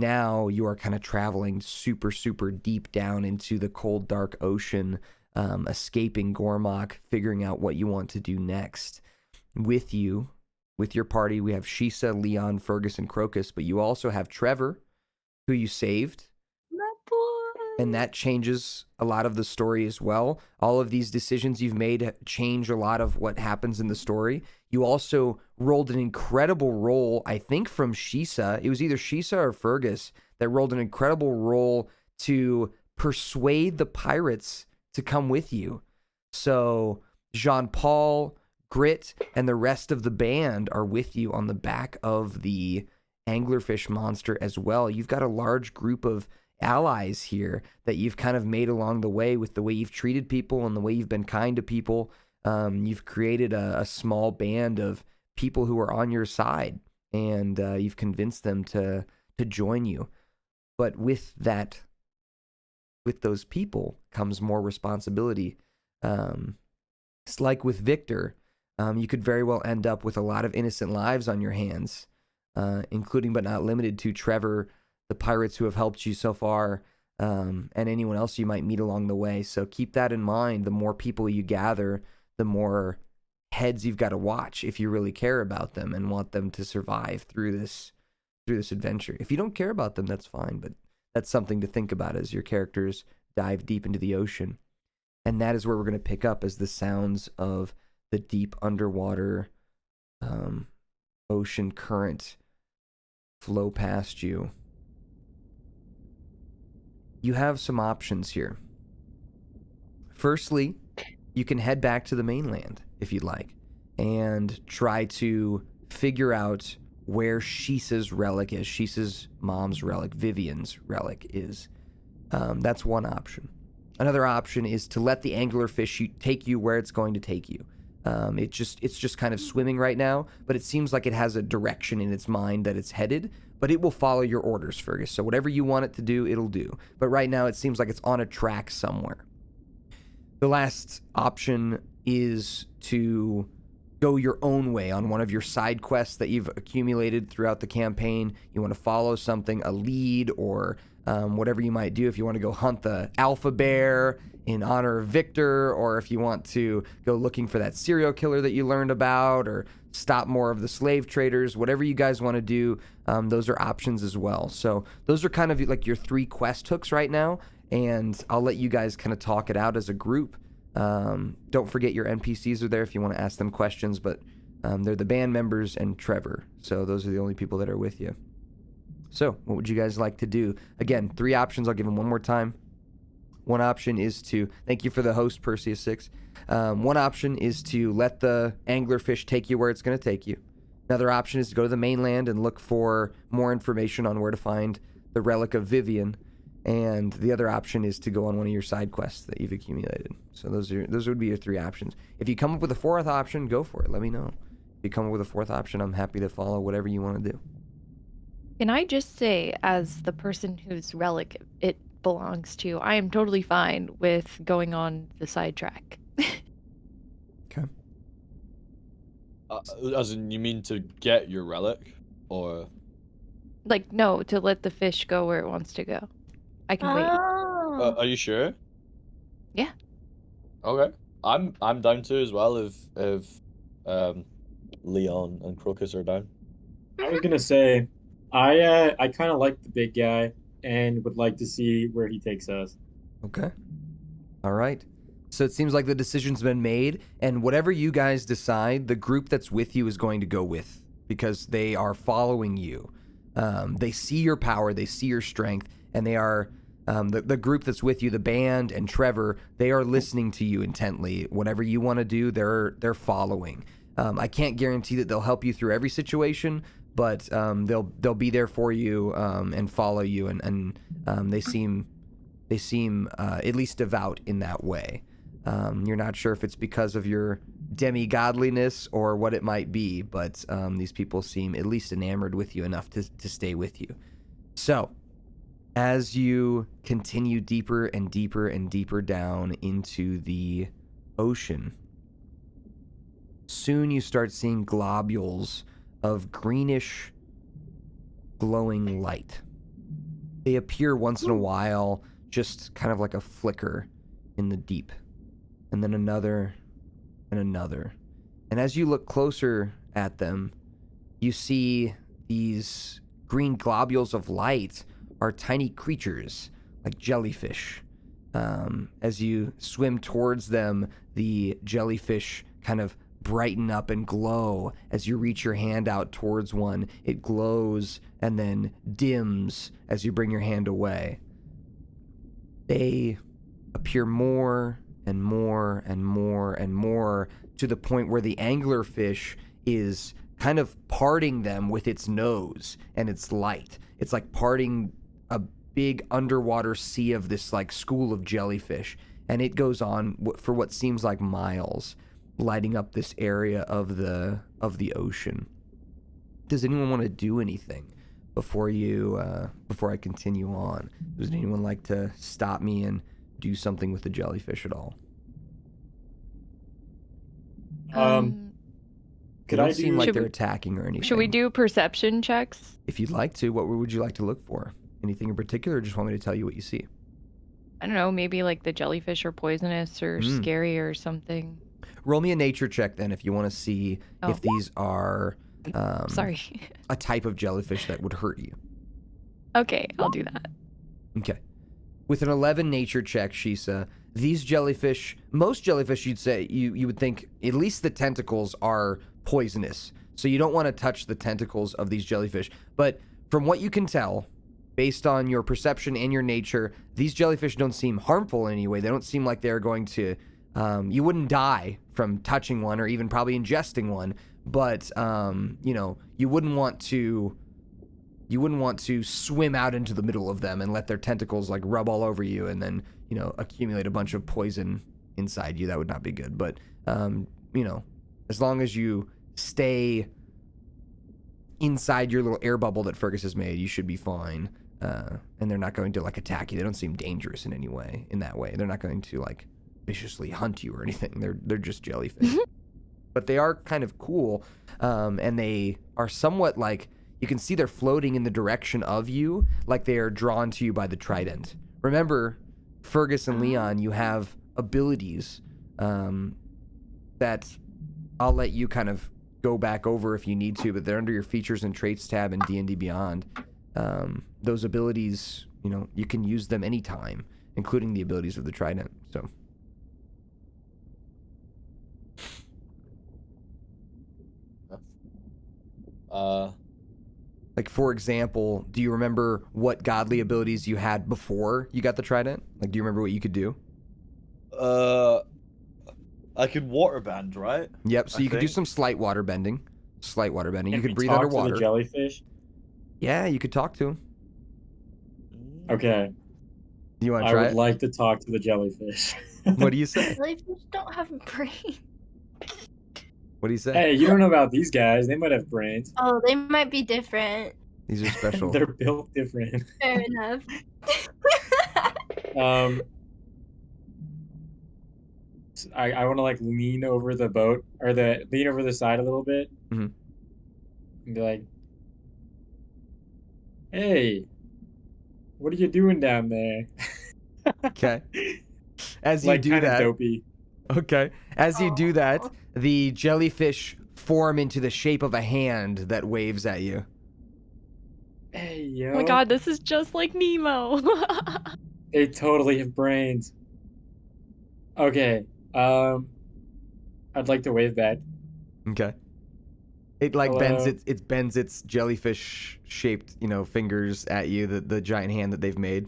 now you are kind of traveling super, super deep down into the cold, dark ocean, escaping Gormok, figuring out what you want to do next. With you, with your party, we have Shisa, Leon, Fergus, and Crocus, but you also have Trevor, who you saved. My boy. And that changes a lot of the story as well. All of these decisions you've made change a lot of what happens in the story. You also rolled an incredible roll, I think from Shisa. It was either Shisa or Fergus that rolled an incredible roll to persuade the pirates to come with you. So Jean-Paul, Grit, and the rest of the band are with you on the back of the anglerfish monster as well. You've got a large group of allies here that you've kind of made along the way with the way you've treated people and the way you've been kind to people. You've created a small band of people who are on your side, and you've convinced them to join you. But with those people comes more responsibility. It's like with Victor, you could very well end up with a lot of innocent lives on your hands, including but not limited to Trevor, the pirates who have helped you so far, and anyone else you might meet along the way. So keep that in mind. The more people you gather, the more heads you've got to watch if you really care about them and want them to survive through this adventure. If you don't care about them, that's fine, but that's something to think about as your characters dive deep into the ocean. And that is where we're going to pick up, as the sounds of the deep underwater ocean current flow past you. You have some options here. Firstly, you can head back to the mainland if you'd like and try to figure out where Shisa's relic is. Shisa's mom's relic, Vivian's relic is. That's one option. Another option is to let the anglerfish take you where it's going to take you. It's just kind of swimming right now, but it seems like it has a direction in its mind that it's headed, but it will follow your orders, Fergus. So whatever you want it to do, it'll do. But right now it seems like it's on a track somewhere. The last option is to go your own way on one of your side quests that you've accumulated throughout the campaign. You want to follow something, a lead, or whatever you might do. If you want to go hunt the alpha bear in honor of Victor, or if you want to go looking for that serial killer that you learned about, or stop more of the slave traders, whatever you guys want to do, those are options as well. So those are kind of like your 3 quest hooks right now, and I'll let you guys kind of talk it out as a group. Don't forget your NPCs are there if you want to ask them questions, but they're the band members and Trevor, so those are the only people that are with you. So what would you guys like to do? Again, 3 options. I'll give them one more time. One option is to, thank you for the host, Perseus6. One option is to let the anglerfish take you where it's going to take you. Another option is to go to the mainland and look for more information on where to find the relic of Vivian. And the other option is to go on one of your side quests that you've accumulated. So those would be your 3 options. If you come up with a 4th option, go for it. Let me know. If you come up with a 4th option, I'm happy to follow whatever you want to do. Can I just say, as the person whose relic it belongs to, I am totally fine with going on the sidetrack. Okay. As in, you mean to get your relic? Or... Like, no, to let the fish go where it wants to go. I can wait. Are you sure? Yeah. Okay. I'm down to as well if Leon and Crocus are down. I was gonna say, I kind of like the big guy and would like to see where he takes us. Okay. All right. So it seems like the decision's been made, and whatever you guys decide, the group that's with you is going to go with, because they are following you. They see your power, they see your strength, and they are the group that's with you, the band and Trevor. They are listening to you intently. Whatever you want to do, they're following. I can't guarantee that they'll help you through every situation, but they'll be there for you and follow you, and they seem at least devout in that way. You're not sure if it's because of your demigodliness or what it might be, but these people seem at least enamored with you enough to stay with you. So, as you continue deeper and deeper and deeper down into the ocean, soon you start seeing globules of greenish glowing light They appear once in a while, just kind of like a flicker in the deep. And then another and another. And as you look closer at them, you see these green globules of light are tiny creatures, like jellyfish. As you swim towards them, the jellyfish kind of brighten up and glow. As you reach your hand out towards one, it glows and then dims as you bring your hand away. They appear more and more and more and more to the point where the anglerfish is kind of parting them with its nose and its light. It's like parting a big underwater sea of this like school of jellyfish, and it goes on for what seems like miles, lighting up this area of the ocean. Does anyone want to do anything before I continue on? Does anyone like to stop me and do something with the jellyfish at all? They don't seem like they're attacking or anything. Should we do perception checks? If you'd like to, what would you like to look for? Anything in particular, or just want me to tell you what you see? I don't know, maybe like the jellyfish are poisonous or scary or something. Roll me a nature check then if you want to see if these are Sorry. a type of jellyfish that would hurt you. Okay, I'll do that. Okay. With an 11 nature check, Shisa, these jellyfish, most jellyfish you'd say, you would think at least the tentacles are poisonous. So you don't want to touch the tentacles of these jellyfish. But from what you can tell, based on your perception and your nature, these jellyfish don't seem harmful in any way. They don't seem like they're going to, you wouldn't die from touching one or even probably ingesting one. But, you wouldn't want to swim out into the middle of them and let their tentacles like rub all over you and then, accumulate a bunch of poison inside you. That would not be good. But, as long as you stay inside your little air bubble that Fergus has made, you should be fine. And they're not going to like attack you. They don't seem dangerous in any way, in that way. They're not going to like viciously hunt you or anything. They're just jellyfish. But they are kind of cool. And they are somewhat like, you can see they're floating in the direction of you, like they are drawn to you by the trident. Remember, Fergus and Leon, you have abilities that I'll let you kind of go back over if you need to, but they're under your features and traits tab in D&D Beyond. Those abilities, you can use them anytime, including the abilities of the trident. So. Like, for example, do you remember what godly abilities you had before you got the trident? Like, do you remember what you could do? I could waterbend, right? Yep, so you could do some slight water bending. You could breathe talk underwater. To the jellyfish? Yeah, you could talk to him. Okay. You want to try I would like to talk to the jellyfish. What do you say? Jellyfish don't have brains. What do you say? Hey, you don't know about these guys. They might have brains. Oh, they might be different. These are special. They're built different. Fair enough. I want to like lean over the boat or lean over the side a little bit and be like, "Hey, what are you doing down there?" Okay. As you like, do kind that, of dopey. okay. As you do that, the jellyfish form into the shape of a hand that waves at you. Hey, yo. Oh my god, this is just like Nemo. They totally have brains. Okay. I'd like to wave back. Okay. It like Hello. bends its jellyfish shaped, fingers at you, the giant hand that they've made.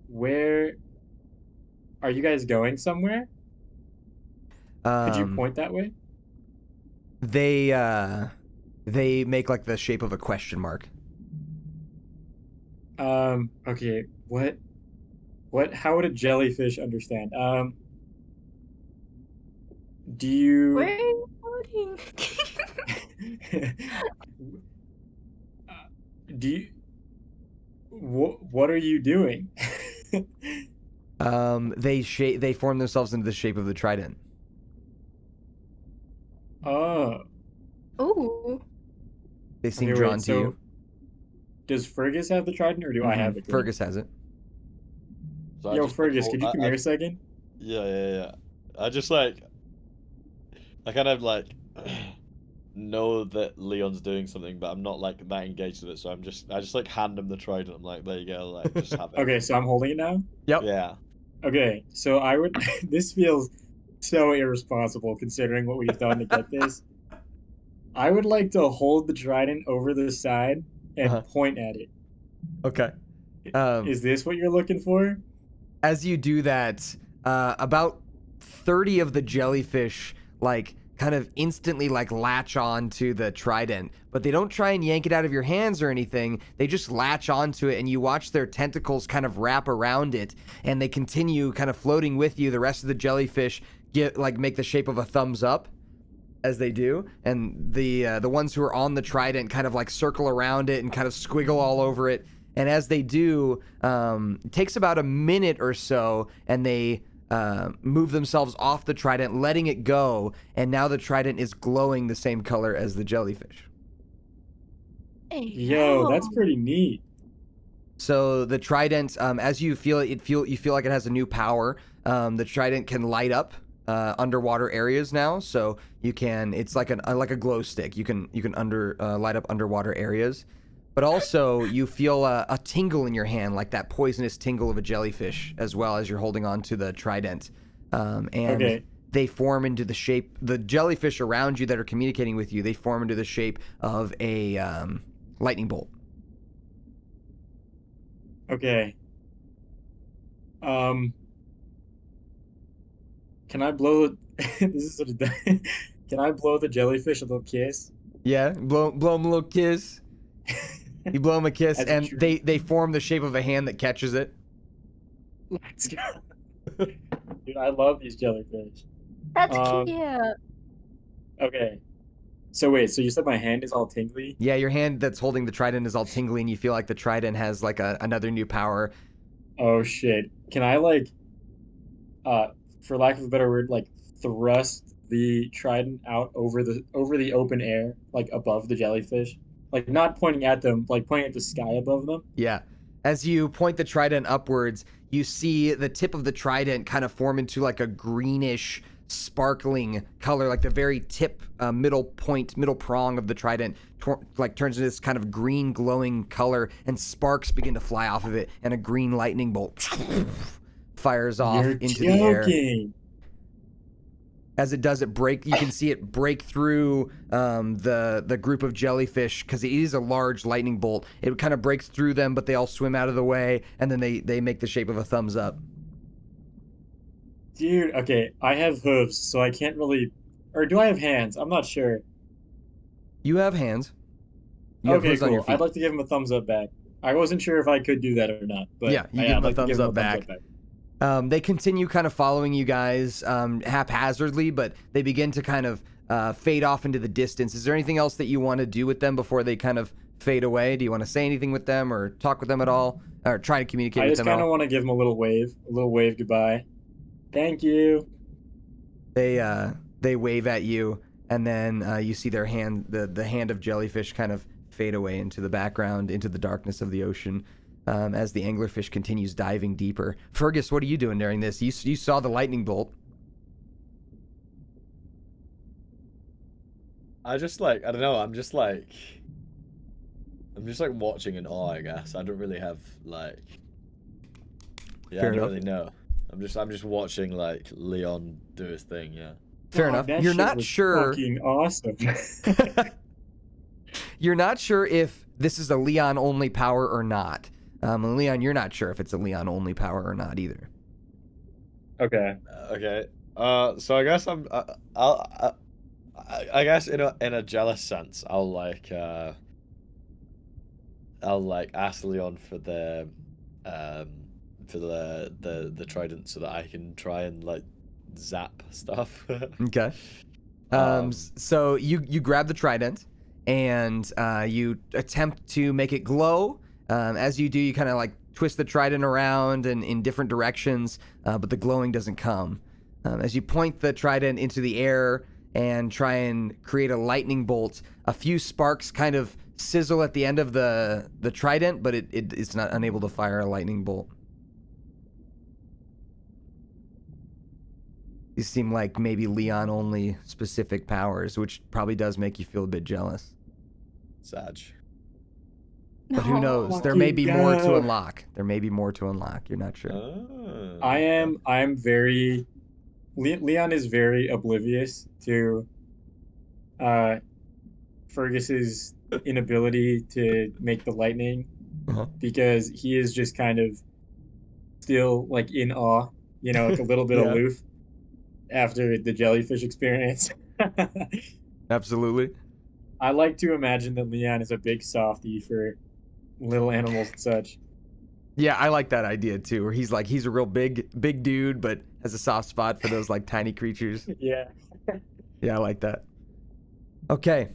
Where are you guys going somewhere? Could you point that way? They make like the shape of a question mark. Okay. How would a jellyfish understand? Do you Where are you floating? do you what are you doing? They form themselves into the shape of the trident. Oh. Ooh. They seem Okay, drawn wait, to you. Does Fergus have the trident, or do I have it? Fergus has it. So I Yo, just, like, Fergus, could you come here a second? Yeah. I just like, I kind of like know that Leon's doing something, but I'm not like that engaged with it. So I just like hand him the trident. I'm like, there you go, like just have it. Okay, so I'm holding it now. Yep. Yeah. Okay, so I would. This feels so irresponsible considering what we've done to get this. I would like to hold the trident over the side and point at it. Okay. Is this what you're looking for? As you do that, about 30 of the jellyfish like kind of instantly like latch on to the trident, but they don't try and yank it out of your hands or anything. They just latch onto it, and you watch their tentacles kind of wrap around it, and they continue kind of floating with you. The rest of the jellyfish make the shape of a thumbs up as they do, and the ones who are on the trident kind of like circle around it and kind of squiggle all over it. And as they do, it takes about a minute or so, and they move themselves off the trident, letting it go, and now the trident is glowing the same color as the jellyfish. Hey, Yo, that's pretty neat. So the trident, as you feel it, you feel like it has a new power. The trident can light up underwater areas now, so you can. It's like a glow stick. You can light up underwater areas. But also, you feel a tingle in your hand, like that poisonous tingle of a jellyfish, as well as you're holding on to the trident. And they form into the shape, the jellyfish around you that are communicating with you, they form into the shape of a lightning bolt. Okay. Can I blow this is sort of can I blow the jellyfish a little kiss? Yeah, blow him a little kiss. You blow him a kiss, and they form the shape of a hand that catches it. Let's go. Dude, I love these jellyfish. That's cute. Okay. So wait, so you said my hand is all tingly? Yeah, your hand that's holding the trident is all tingly, and you feel like the trident has like another new power. Oh shit. Can I like for lack of a better word, like thrust the trident out over the open air, like above the jellyfish? Like not pointing at them, like pointing at the sky above them? Yeah. As you point the trident upwards, you see the tip of the trident kind of form into like a greenish, sparkling color, like the very tip, middle prong of the trident turns into this kind of green glowing color, and sparks begin to fly off of it, and a green lightning bolt fires off into the air. As it does, you can see it break through the group of jellyfish, because it is a large lightning bolt. It kind of breaks through them, but they all swim out of the way, and then they make the shape of a thumbs up. Dude, okay, I have hooves, so I can't really... Or do I have hands? I'm not sure. You have hands. You have hooves on your feet. I'd like to give him a thumbs up back. I wasn't sure if I could do that or not, but yeah, you give him a thumbs up back. They continue kind of following you guys haphazardly, but they begin to kind of fade off into the distance. Is there anything else that you want to do with them before they kind of fade away? Do you want to say anything with them or talk with them at all? Or try to communicate with them at all? I just kind of want to give them a little wave goodbye. Thank you. They wave at you, and then you see their hand, the hand of jellyfish kind of fade away into the background, into the darkness of the ocean. As the anglerfish continues diving deeper. Fergus, what are you doing during this? You saw the lightning bolt. I don't know, I'm just like watching in awe, I guess. I don't really have like... Yeah, Fair I don't enough. really know. I'm just watching like Leon do his thing, yeah. Fair enough. That You're shit not was sure. Fucking awesome. You're not sure if this is a Leon only power or not. Leon, you're not sure if it's a Leon only power or not either. Okay. Okay. So I guess I guess in a jealous sense, I'll ask Leon for the trident so that I can try and like zap stuff. Okay. So you grab the trident and you attempt to make it glow. As you do, you kind of like twist the trident around and in different directions, but the glowing doesn't come. As you point the trident into the air and try and create a lightning bolt, a few sparks kind of sizzle at the end of the trident, but it's not unable to fire a lightning bolt. These seem like maybe Leon only specific powers, which probably does make you feel a bit jealous. Sag. But who knows? No. There may be more to Fucking unlock. There may be more to unlock. You're not sure. I'm very Leon is very oblivious to Fergus's inability to make the lightning Uh-huh. because he is just kind of still like in awe, like a little bit Yeah. aloof after the jellyfish experience. Absolutely. I like to imagine that Leon is a big softie for little animals and such. Yeah, I like that idea too, where he's a real big dude, but has a soft spot for those like tiny creatures. Yeah. Yeah, I like that. Okay.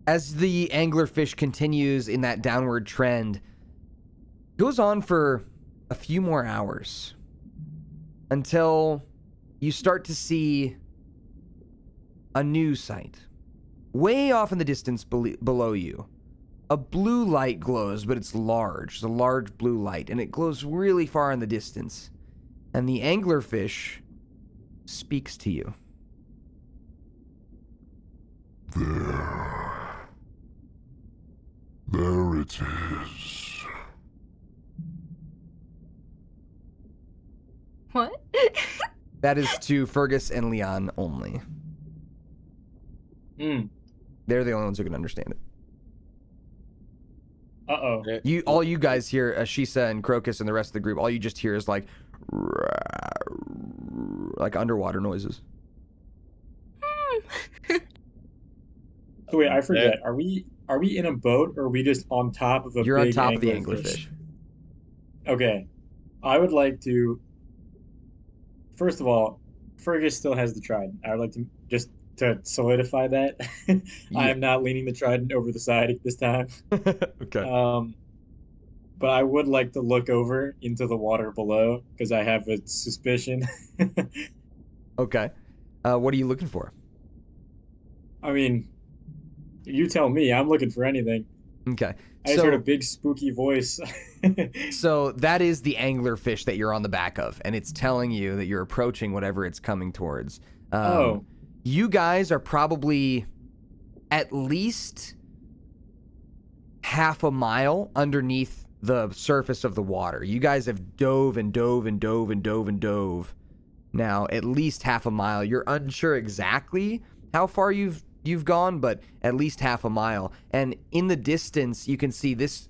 As the anglerfish continues in that downward trend, goes on for a few more hours until you start to see a new sight. Way off in the distance below you, a blue light glows, but it's large. It's a large blue light, and it glows really far in the distance. And the anglerfish speaks to you. There it is. What? That is to Fergus and Leon only. They're the only ones who can understand it. Uh-oh. All you guys hear, Shisa and Crocus and the rest of the group, all you just hear is like underwater noises. So wait, I forget. Are we in a boat or are we just on top of a You're on big top of the anglerfish? anglerfish. Okay. I would like to first of all, Fergus still has the trident. I would like to just to solidify that. I am not leaning the trident over the side this time. Okay. But I would like to look over into the water below because I have a suspicion. Okay. What are you looking for? I mean, you tell me. I'm looking for anything. Okay. I just heard a big spooky voice. So that is the anglerfish that you're on the back of, and it's telling you that you're approaching whatever it's coming towards. You guys are probably at least half a mile underneath the surface of the water. You guys have dove and dove and dove and dove and dove. Now, at least half a mile. You're unsure exactly how far you've gone, but at least half a mile. And in the distance, you can see this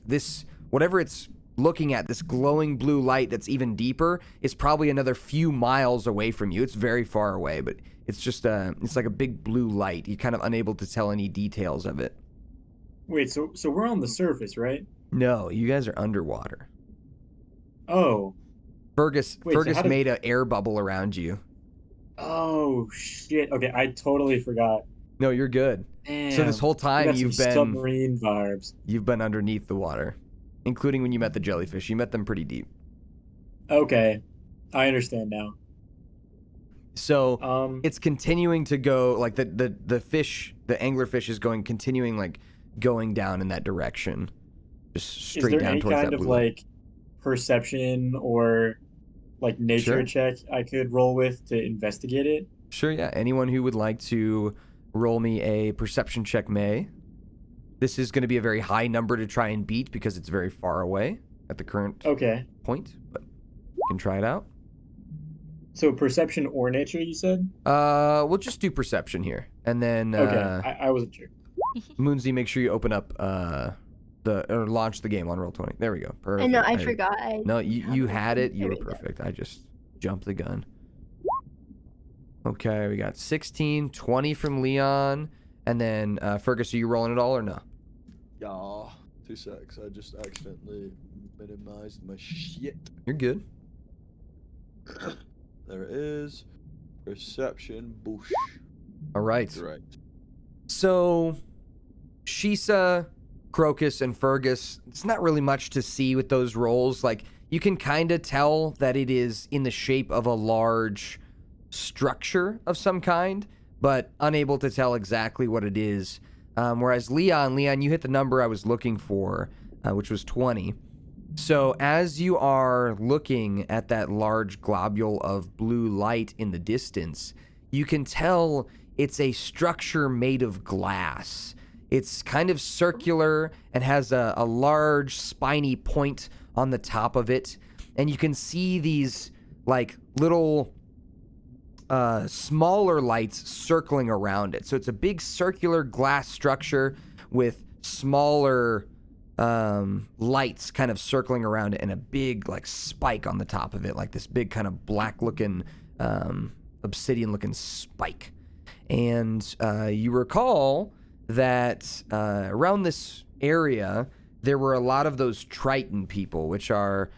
whatever it's looking at, this glowing blue light that's even deeper, is probably another few miles away from you. It's very far away, but it's just it's like a big blue light. You're kind of unable to tell any details of it. Wait, so we're on the surface, right? No, you guys are underwater. Oh. Fergus Wait, so made an air bubble around you. Oh shit. Okay, I totally forgot. No, you're good. Damn. So this whole time you've been submarine vibes. You've been underneath the water, including when you met the jellyfish. You met them pretty deep. Okay, I understand now. So it's continuing to go like the fish, the anglerfish is continuing like going down in that direction, just straight down towards that blue. Is there any kind of like perception or like nature check I could roll with to investigate it? Sure, yeah. Anyone who would like to roll me a perception check may. This is going to be a very high number to try and beat because it's very far away at the current point, but you can try it out. So perception or nature, you said? We'll just do perception here, and then I wasn't sure. Moonsy, make sure you open up or launch the game on Roll20. There we go. Perfect. I know, I forgot. No, you had it. You were perfect. I just jumped the gun. Okay, we got 16, 20 from Leon, and then Fergus, are you rolling it all or no? Yeah, 2 secs. I just accidentally minimized my shit. You're good. There it is. Perception, boosh. All right. Right. So, Shisa, Crocus, and Fergus, it's not really much to see with those rolls. Like, you can kind of tell that it is in the shape of a large structure of some kind, but unable to tell exactly what it is. Whereas Leon, you hit the number I was looking for, which was 20. So as you are looking at that large globule of blue light in the distance, you can tell it's a structure made of glass. It's kind of circular and has a large spiny point on the top of it. And you can see these like little smaller lights circling around it. So it's a big circular glass structure with smaller lights kind of circling around it and a big like spike on the top of it, like this big kind of black looking obsidian looking spike. And you recall that around this area there were a lot of those Triton people, which are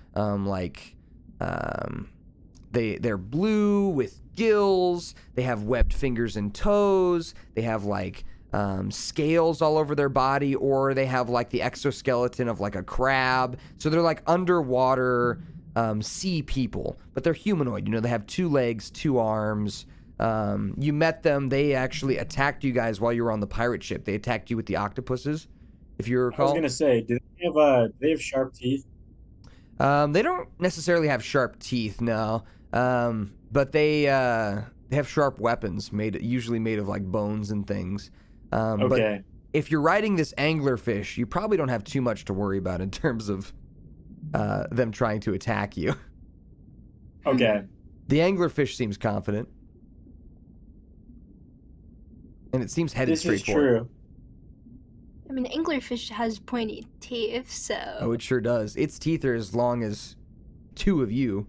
they're blue with gills, they have webbed fingers and toes, they have like scales all over their body, or they have like the exoskeleton of like a crab. So they're like underwater sea people, but they're humanoid. You know, they have 2 legs, 2 arms. You met them. They actually attacked you guys while you were on the pirate ship. They attacked you with the octopuses, if you recall. I was gonna say, do they have sharp teeth? They don't necessarily have sharp teeth, no. But they have sharp weapons usually made of like bones and things. Okay. But if you're riding this anglerfish, you probably don't have too much to worry about in terms of them trying to attack you. Okay. The anglerfish seems confident. And it seems headed This straight is for it. true. I mean, anglerfish has pointy teeth, so. Oh, it sure does. Its teeth are as long as 2 of you.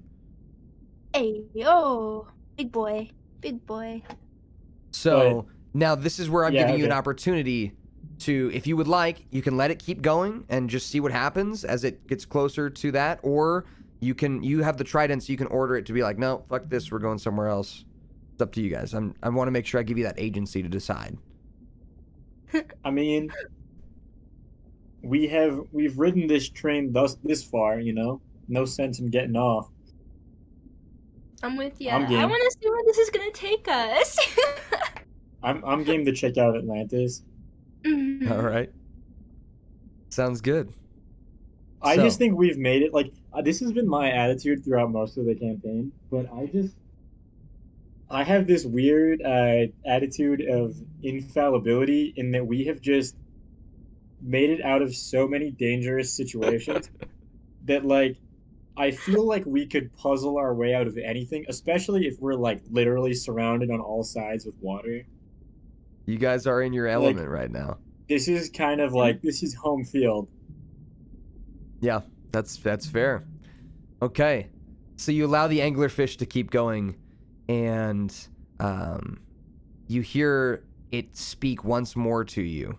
Hey, yo, big boy, big boy. So now this is where I'm Yeah, giving you an okay. opportunity to, if you would like, you can let it keep going and just see what happens as it gets closer to that, or you have the trident, so you can order it to be like, no, fuck this, we're going somewhere else. It's up to you guys. I want to make sure I give you that agency to decide. I mean, we've ridden this train this far, you know? No sense in getting off. I'm with ya. I'm I game. want to see where this is gonna take us. I'm game to check out Atlantis. Mhm. All right. Sounds good. I So- just think we've made it. Like, this has been my attitude throughout most of the campaign, but I have this weird attitude of infallibility in that we have just made it out of so many dangerous situations that, like, I feel like we could puzzle our way out of anything, especially if we're, like, literally surrounded on all sides with water. You guys are in your element right now. This is kind of like, this is home field. Yeah, that's fair. Okay. So you allow the anglerfish to keep going, and you hear it speak once more to you.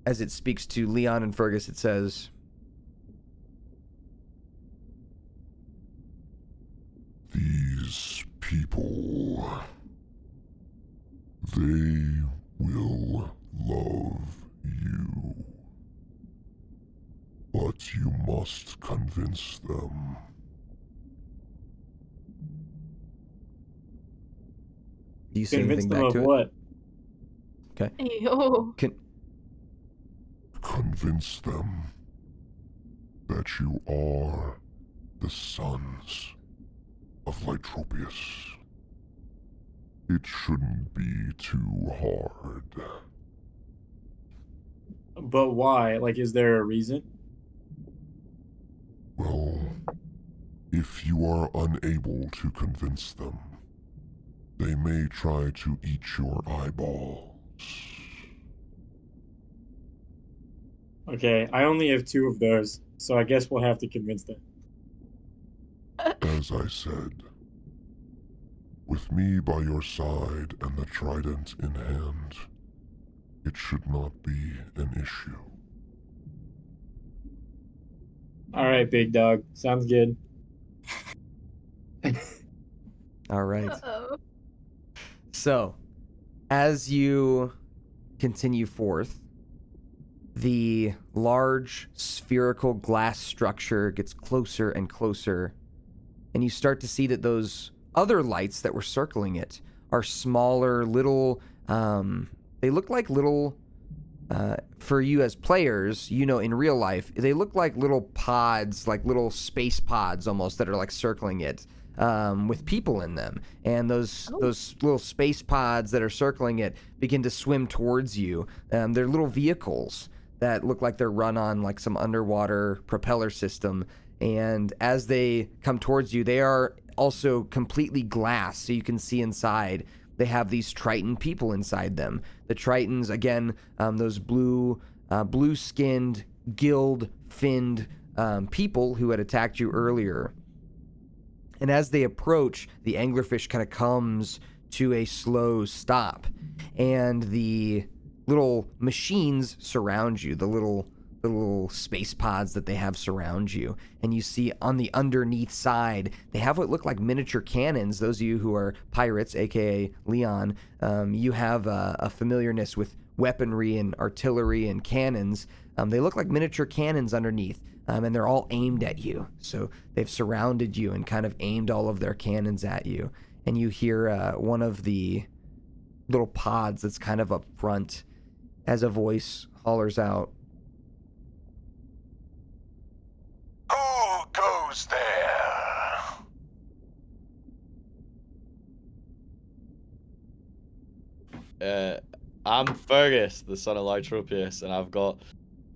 As it speaks to Leon and Fergus, it says, These people, they will love you. But you must convince them. do you say Convince anything them back of to it? what? Hey, yo. Convince them that you are the sons of Lytropius. It shouldn't be too hard. But why? Like, is there a reason? Well, if you are unable to convince them, they may try to eat your eyeballs. Okay, I only have 2 of those, so I guess we'll have to convince them. As I said, with me by your side and the trident in hand, it should not be an issue. Alright, big dog. Sounds good. All right. Uh-oh. So, as you continue forth, the large spherical glass structure gets closer and closer, and you start to see that those other lights that were circling it are smaller, little they look like little, for you as players, you know, in real life, they look like little pods, like little space pods almost that are like circling it, with people in them. And those little space pods that are circling it begin to swim towards you. They're little vehicles that look like they're run on like some underwater propeller system. And as they come towards you, they are also completely glass, so you can see inside. They have these Triton people inside them. The Tritons, again, those blue-skinned, gill-finned people who had attacked you earlier. And as they approach, the anglerfish kind of comes to a slow stop, and the little machines surround you. The little space pods that they have surround you, and you see on the underneath side they have what look like miniature cannons. Those of you who are pirates, aka Leon, you have a familiarness with weaponry and artillery and cannons. They look like miniature cannons underneath, and they're all aimed at you. So they've surrounded you and kind of aimed all of their cannons at you. And you hear one of the little pods that's kind of up front as a voice hollers out, Who goes there? I'm Fergus, the son of Lytropius, and I've got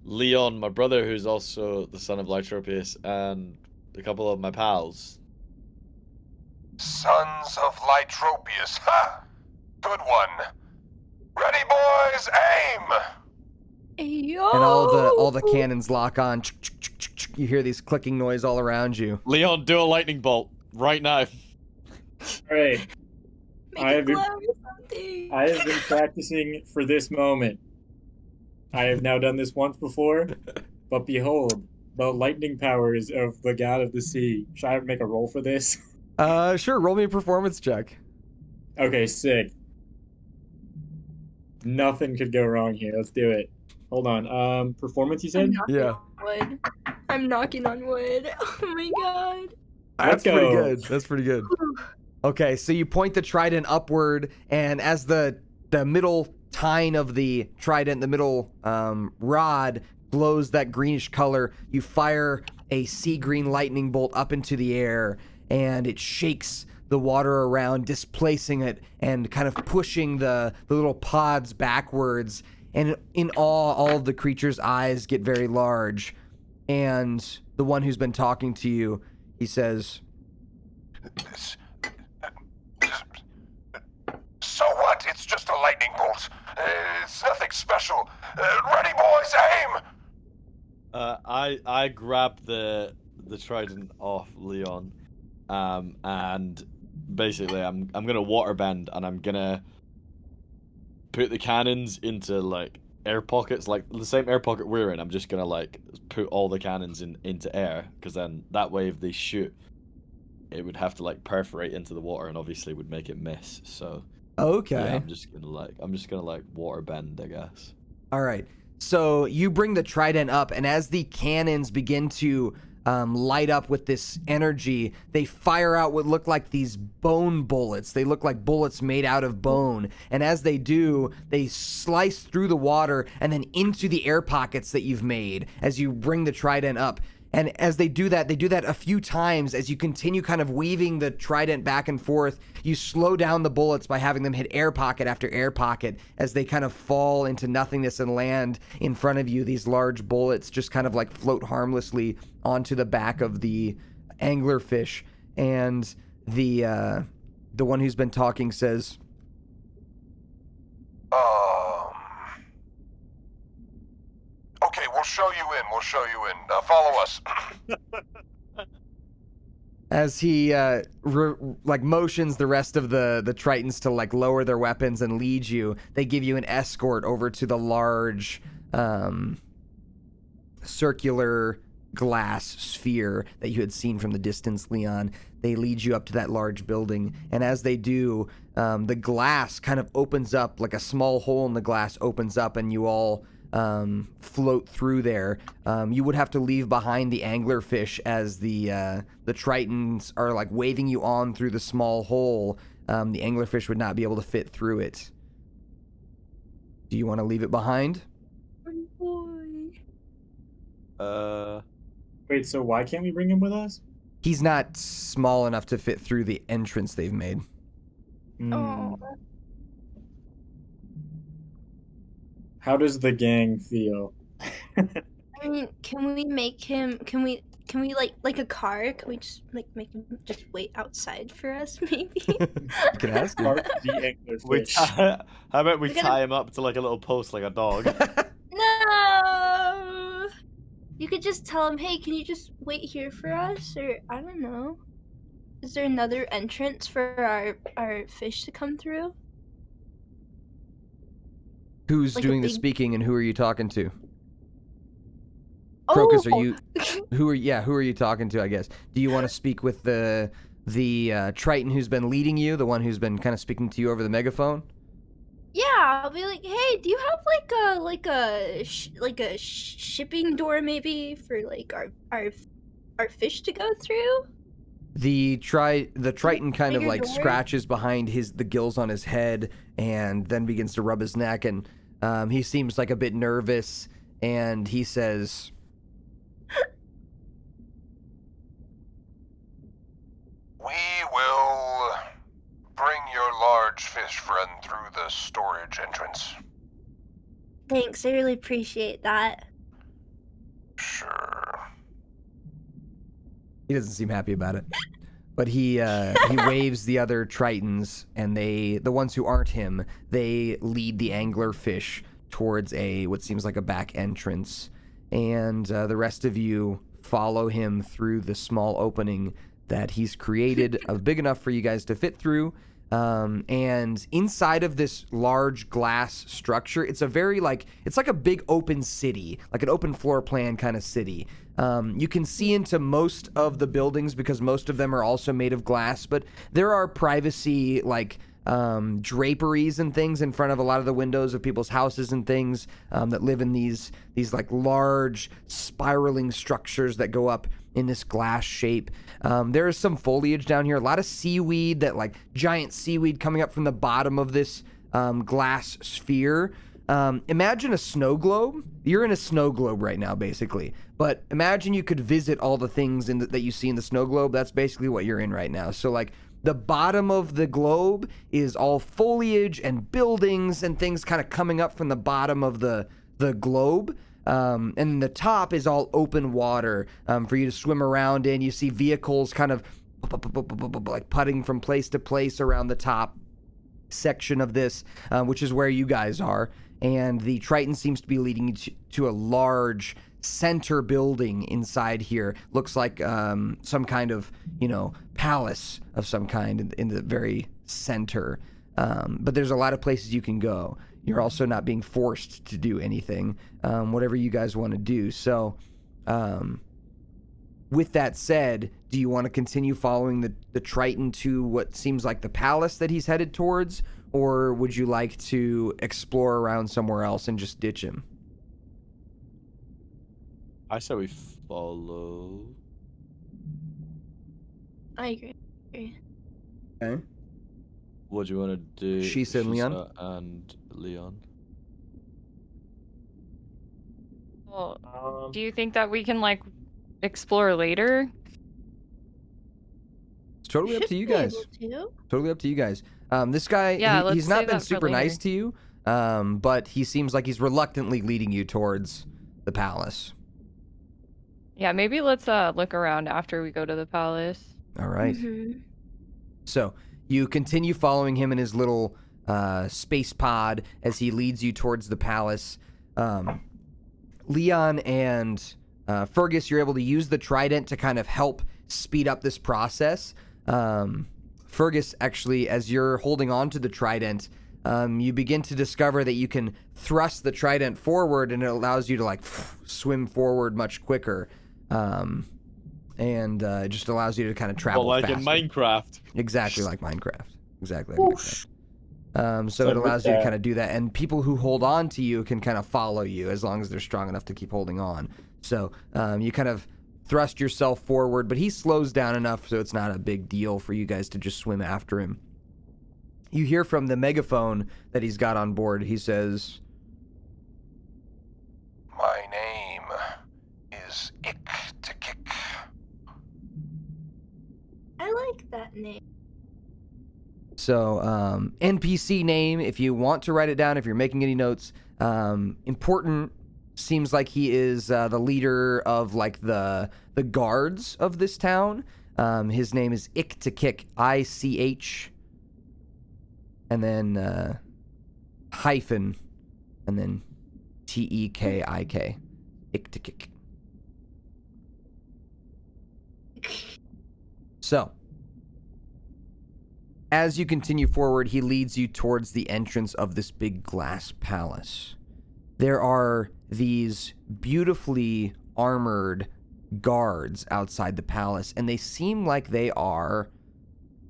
Leon, my brother, who's also the son of Lytropius, and a couple of my pals. Sons of Lytropius. Ha! Good one. Ready, boys, aim! Yo! and all the cannons lock on. You hear these clicking noise all around you. Leon, do a lightning bolt right now. All right. Make I it have been- glow or something. I have been practicing for this moment. I have now done this once before, but behold, the lightning powers of the god of the sea. Should I make a roll for this? Sure, roll me a performance check. Okay, sick. Nothing could go wrong here. Let's do it. Hold on. Performance, you I'm said? knocking Yeah. on wood. I'm knocking on wood. Oh my god. That's Let's pretty go. good. That's pretty good. Okay, so you point the trident upward, and as the middle tine of the trident, the middle rod glows that greenish color, you fire a sea green lightning bolt up into the air, and it shakes the water around, displacing it and kind of pushing the little pods backwards. And in awe, all of the creature's eyes get very large. And the one who's been talking to you, he says, So what? It's just a lightning bolt. It's nothing special. Ready, boys, aim! I grab the trident off Leon, and basically I'm gonna waterbend, and I'm gonna put the cannons into like air pockets, like the same air pocket we're in. I'm just gonna like put all the cannons into air, because then that way if they shoot, it would have to like perforate into the water, and obviously would make it miss. So okay. yeah, I'm just gonna like waterbend, I guess. All right. So you bring the trident up, and as the cannons begin to light up with this energy, they fire out what look like these bone bullets. They look like bullets made out of bone. And as they do, they slice through the water and then into the air pockets that you've made as you bring the trident up. And as they do that a few times. As you continue kind of weaving the trident back and forth, you slow down the bullets by having them hit air pocket after air pocket as they kind of fall into nothingness and land in front of you. These large bullets just kind of like float harmlessly onto the back of the anglerfish. And the one who's been talking says, Okay, we'll show you in. Follow us. as he motions the rest of the Tritons to like lower their weapons and lead you. They give you an escort over to the large circular glass sphere that you had seen from the distance, Leon. They lead you up to that large building, and as they do, the glass kind of opens up, like a small hole in the glass opens up, and you all float through there. You would have to leave behind the anglerfish as the Tritons are like waving you on through the small hole. The anglerfish would not be able to fit through it. Do you want to leave it behind? Oh boy. Wait, so why can't we bring him with us? He's not small enough to fit through the entrance they've made. Oh. How does the gang feel? I mean, can we make him? Can we like a car? Can we just like make him just wait outside for us? Maybe. You can ask him. Park the anglerfish. How about we We're gonna- tie him up to like a little post like a dog? No. You could just tell him, hey, can you just wait here for us? Or I don't know. Is there another entrance for our fish to come through? Who's Like a doing the big- speaking and who are you talking to? Crocus, Oh! are you who are you talking to, I guess? Do you want to speak with the Triton who's been leading you, the one who's been kind of speaking to you over the megaphone? Yeah, I'll be like, hey, do you have like a shipping door maybe for like our fish to go through? The Triton kind of Bigger like door? scratches behind the gills on his head and then begins to rub his neck, and he seems like a bit nervous, and he says, We will bring your large fish friend through the storage entrance. Thanks, I really appreciate that. Sure. he doesn't seem happy about it. But he waves the other Tritons, and the ones who aren't him, they lead the angler fish towards what seems like a back entrance, and the rest of you follow him through the small opening that he's created, big enough for you guys to fit through. And inside of this large glass structure, it's like a big open city, like an open floor plan kind of city. You can see into most of the buildings because most of them are also made of glass, but there are privacy draperies and things in front of a lot of the windows of people's houses and things that live in these like large spiraling structures that go up in this glass shape. There is some foliage down here, a lot of seaweed, that like giant seaweed coming up from the bottom of this glass sphere. Imagine a snow globe. You're in a snow globe right now, basically. But imagine you could visit all the things that you see in the snow globe. That's basically what you're in right now. So like the bottom of the globe is all foliage and buildings and things kind of coming up from the bottom of the globe. And the top is all open water for you to swim around in. You see vehicles kind of like putting from place to place around the top section of this, which is where you guys are. And the Triton seems to be leading you to a large center building inside here. Looks like some kind of, palace of some kind in the very center. But there's a lot of places you can go. You're also not being forced to do anything, whatever you guys want to do. So, with that said, do you want to continue following the Triton to what seems like the palace that he's headed towards? Or would you like to explore around somewhere else and just ditch him? I say we follow. I agree. Okay. What do you want to do? She said Leon? And Leon. Well, do you think that we can like explore later? It's totally up Should to you be guys. able to. Totally up to you guys. This guy, Yeah, let's he's not save been that for super nice later. to you, but he seems like he's reluctantly leading you towards the palace. Yeah, maybe let's look around after we go to the palace. All right. Mhm. So you continue following him in his little space pod as he leads you towards the palace. Leon and Fergus, you're able to use the trident to kind of help speed up this process. Fergus, actually, as you're holding on to the trident, you begin to discover that you can thrust the trident forward, and it allows you to like swim forward much quicker. And it just allows you to kind of travel Well, like faster. in Minecraft. Exactly like Minecraft. Exactly like Minecraft. So it with allows you to that- kind of do that, and people who hold on to you can kind of follow you as long as they're strong enough to keep holding on. So you kind of thrust yourself forward, but he slows down enough so it's not a big deal for you guys to just swim after him. You hear from the megaphone that he's got on board. He says, My name is Iktikik. I like that name. So, NPC name, if you want to write it down, if you're making any notes. Important, seems like he is the leader of, like, the guards of this town. His name is Iktikik, I-C-H, and then hyphen, and then T-E-K-I-K. Iktikik. So, as you continue forward, he leads you towards the entrance of this big glass palace. There are these beautifully armored guards outside the palace, and they seem like they are,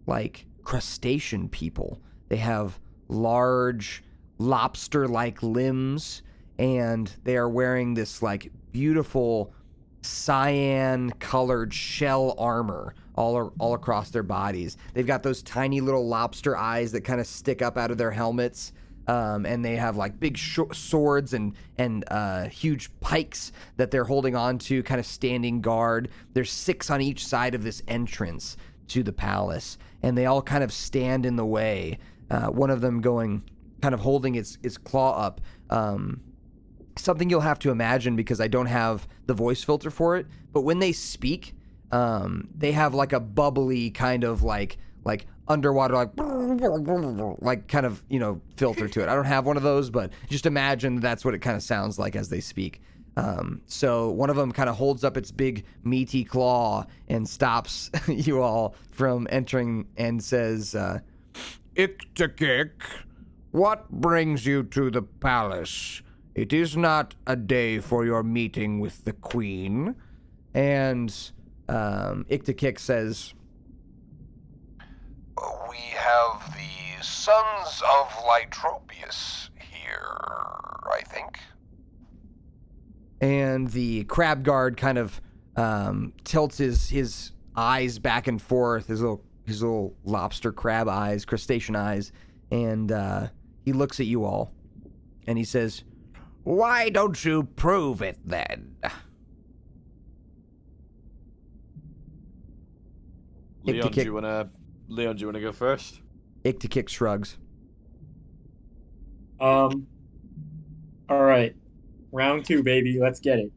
like, crustacean people. They have large lobster-like limbs, and they are wearing this, like, beautiful cyan-colored shell armor all across their bodies. They've got those tiny little lobster eyes that kind of stick up out of their helmets, and they have, like, big swords and huge pikes that they're holding on to, kind of standing guard. There's 6 on each side of this entrance to the palace, and they all kind of stand in the way. One of them kind of holding its claw up. Something you'll have to imagine because I don't have the voice filter for it, but when they speak, they have, like, a bubbly kind of like underwater, like kind of, filter to it. I don't have one of those, but just imagine that's what it kind of sounds like as they speak. So one of them kind of holds up its big meaty claw and stops you all from entering and says, Iktikik, what brings you to the palace? It is not a day for your meeting with the queen. And Iktikik says, We have the Sons of Lytropius here, I think. and the crab guard kind of tilts his eyes back and forth, his little lobster crab eyes, crustacean eyes, and he looks at you all, and he says, "Why don't you prove it then?" Leon, do you wanna go first? Iktikik shrugs. All right, round 2, baby. Let's get it.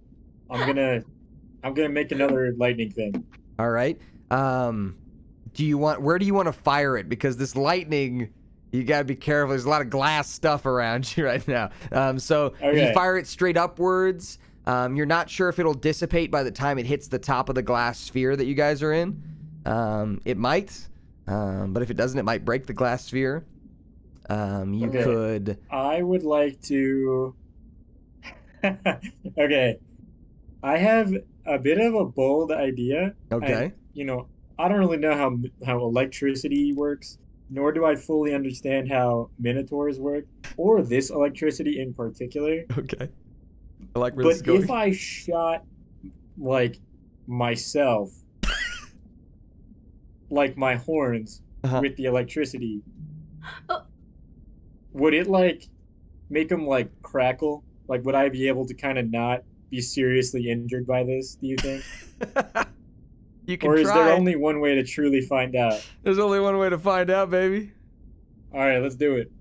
I'm gonna make another lightning thing. All right. Where do you want to fire it? Because this lightning, you gotta be careful. There's a lot of glass stuff around you right now. So if you fire it straight upwards, you're not sure if it'll dissipate by the time it hits the top of the glass sphere that you guys are in. It might, but if it doesn't, it might break the glass sphere. You could. I would like to. Okay. I have a bit of a bold idea. Okay. And, I don't really know how electricity works, nor do I fully understand how minotaurs work, or this electricity in particular. Okay. I like where this is But going. if I shot, like, myself, like my horns, with the electricity, would it, like, make them, like, crackle? Like, would I be able to kind of not be seriously injured by this, do you think? You can Or is try. there only one way to truly find out? There's only one way to find out, baby. All right, let's do it.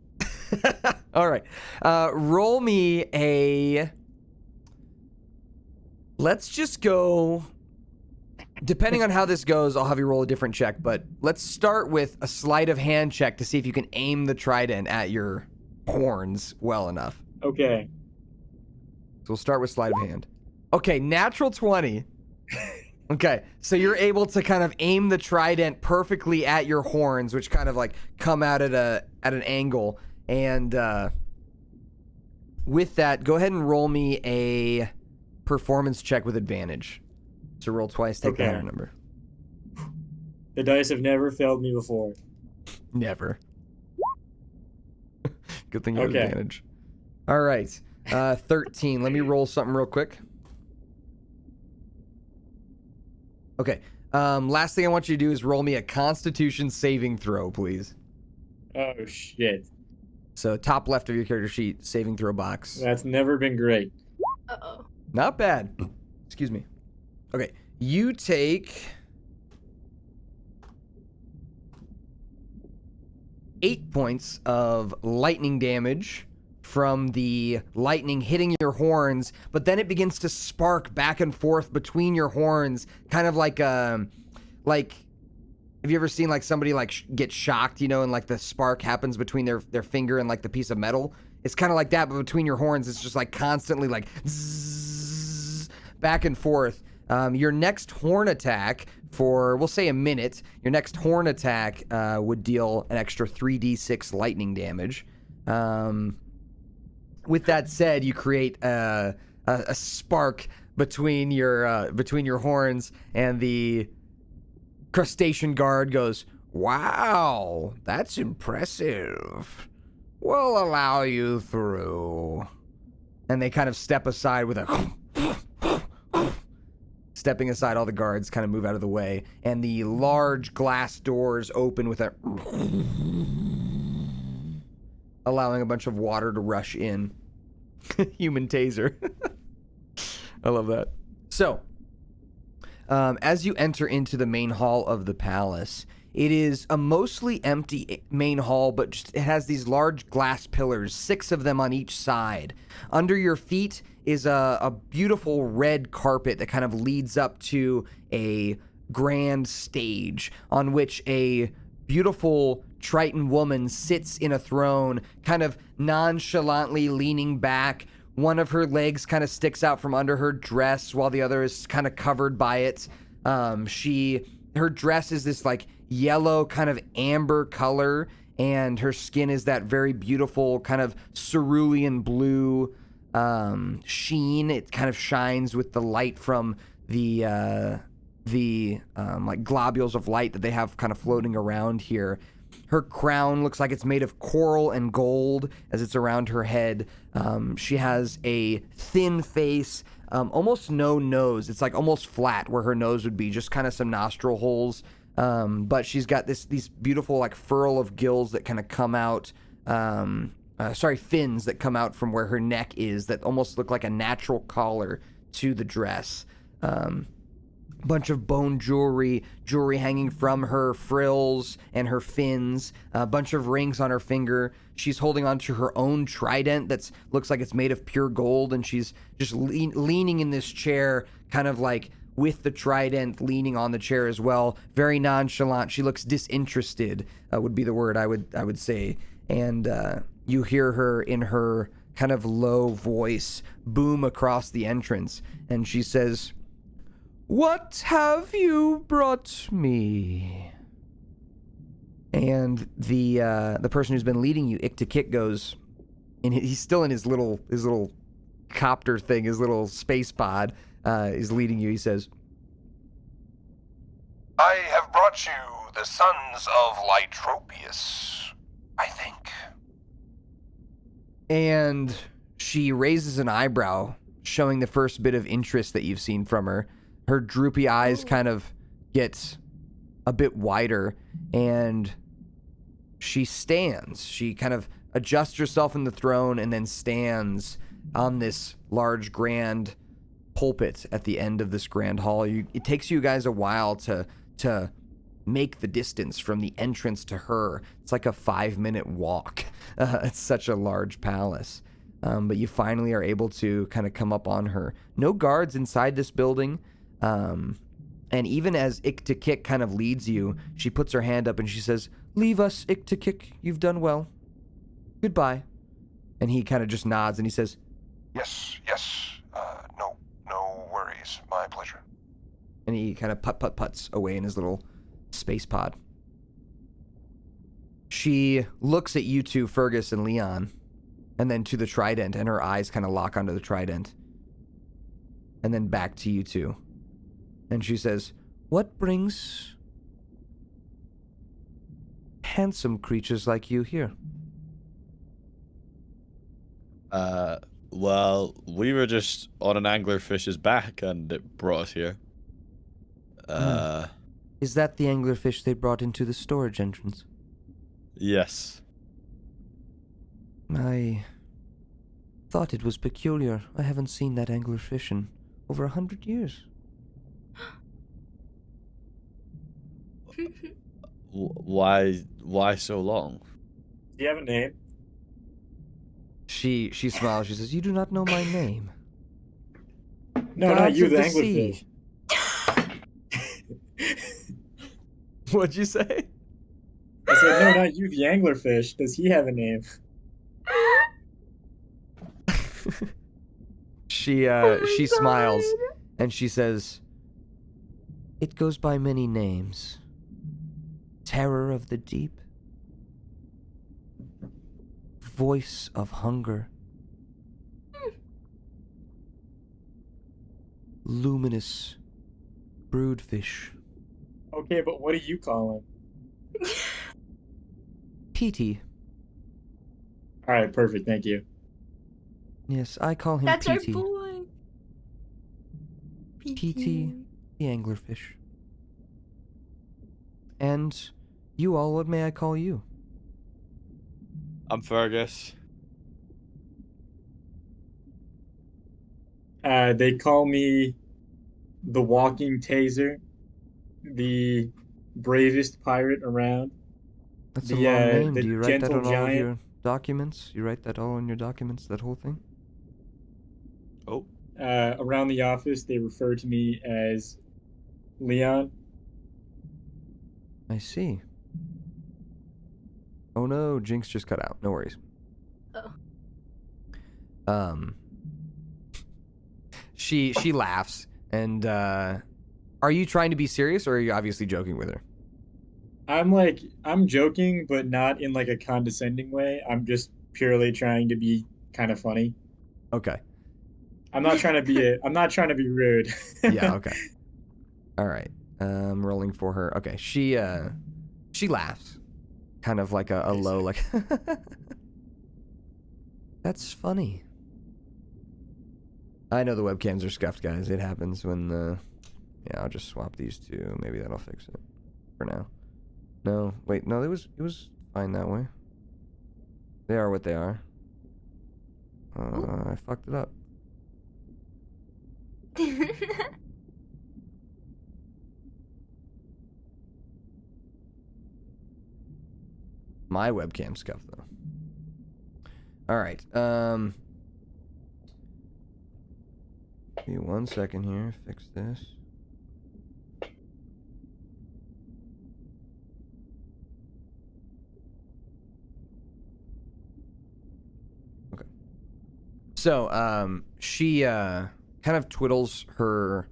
All right. Roll me a... Let's just go... Depending on how this goes, I'll have you roll a different check, but let's start with a sleight of hand check to see if you can aim the trident at your horns well enough. Okay. So we'll start with sleight of hand. Okay, natural 20. Okay, so you're able to kind of aim the trident perfectly at your horns, which kind of like come out at an angle. And with that, go ahead and roll me a performance check with advantage. So roll twice, take the higher number. The dice have never failed me before. Never. Good thing you have advantage. All right, 13. Let me roll something real quick. Okay. Last thing I want you to do is roll me a Constitution saving throw, please. Oh, shit. So top left of your character sheet, saving throw box. That's never been great. Uh-oh. Not bad. Excuse me. Okay, you take 8 points of lightning damage from the lightning hitting your horns, but then it begins to spark back and forth between your horns, kind of like have you ever seen like somebody like get shocked, you know, and like the spark happens between their finger and like the piece of metal? It's kind of like that, but between your horns, it's just like constantly like zzz, back and forth. Your next horn attack for, we'll say a minute, your next horn attack would deal an extra 3d6 lightning damage. With that said, you create a spark between your horns, and the crustacean guard goes, "Wow, that's impressive. We'll allow you through." And they kind of step aside with a stepping aside, all the guards kind of move out of the way, and the large glass doors open with a allowing a bunch of water to rush in. Human taser. I love that. So, as you enter into the main hall of the palace, it is a mostly empty main hall, but just, it has these large glass pillars, 6 of them on each side. Under your feet is a beautiful red carpet that kind of leads up to a grand stage on which a beautiful Triton woman sits in a throne, kind of nonchalantly leaning back. One of her legs kind of sticks out from under her dress while the other is kind of covered by it. Her dress is this like yellow kind of amber color, and her skin is that very beautiful kind of cerulean blue sheen. It kind of shines with the light from the like globules of light that they have kind of floating around here. Her crown looks like it's made of coral and gold as it's around her head. She has a thin face, almost no nose. It's like almost flat where her nose would be, just kind of some nostril holes. But she's got these beautiful like furl of gills that kind of come out. Fins that come out from where her neck is that almost look like a natural collar to the dress. Bunch of bone jewelry hanging from her frills and her fins, a bunch of rings on her finger. She's holding onto her own trident that looks like it's made of pure gold, and she's just leaning in this chair, kind of like with the trident leaning on the chair as well. Very nonchalant. She looks disinterested, would be the word I would say. And you hear her in her kind of low voice boom across the entrance, and she says, "What have you brought me?" And the person who's been leading you, Iktikik, goes, and he's still in his little copter thing, his little space pod, is leading you. He says, I have brought you the sons of Lytropius, I think. and she raises an eyebrow, showing the first bit of interest that you've seen from her. Her droopy eyes kind of get a bit wider, and she stands. She kind of adjusts herself in the throne and then stands on this large grand pulpit at the end of this grand hall. It takes you guys a while to make the distance from the entrance to her. It's like a 5-minute walk. It's such a large palace. But you finally are able to kind of come up on her. No guards inside this building. And even as Iktikik kind of leads you, she puts her hand up and she says, "Leave us, Iktikik. You've done well. Goodbye." And he kind of just nods and he says, Yes. No worries. My pleasure. and he kind of puts away in his little space pod. She looks at you two, Fergus and Leon, and then to the trident, and her eyes kind of lock onto the trident. And then back to you two. And she says, "What brings handsome creatures like you here?" Well, we were just on an anglerfish's back and it brought us here. Is that the anglerfish they brought into the storage entrance? Yes. I thought it was peculiar. I haven't seen that anglerfish in over 100 years. Why so long? Do you have a name? She smiles. She says, "You do not know my name." No, not Gods you, of the the sea. anglerfish. What'd you say? I said, no, not you, the anglerfish. Does he have a name? She smiles and she says, "It goes by many names. Terror of the deep, voice of hunger, luminous broodfish, Okay, but what do you call him? Petey." All right, perfect. Thank you. Yes, I call him That's our Petey. boy. Petey the anglerfish. And you all, what may I call you? I'm Fergus. They call me the walking taser, the bravest pirate around, That's a long name. the Do you write that gentle on all of giant. your documents? You write that all in your documents, that whole thing? Oh, Around the office, they refer to me as Leon. I see. Oh no, Jinx just cut out. No worries. Oh. She laughs and are you trying to be serious or are you obviously joking with her? I'm joking, but not in like a condescending way. I'm just purely trying to be kind of funny. Okay. I'm not trying to be rude. Yeah, okay. All right. Rolling for her. Okay. She laughs. Kind of like a low like That's funny. I know the webcams are scuffed, guys. It happens when yeah, I'll just swap these two. Maybe that'll fix it for now. No, wait, no, it was fine that way. They are what they are. I fucked it up. My webcam scuffed though. All right. Give me 1 second here. Fix this. Okay. So, she kind of twiddles her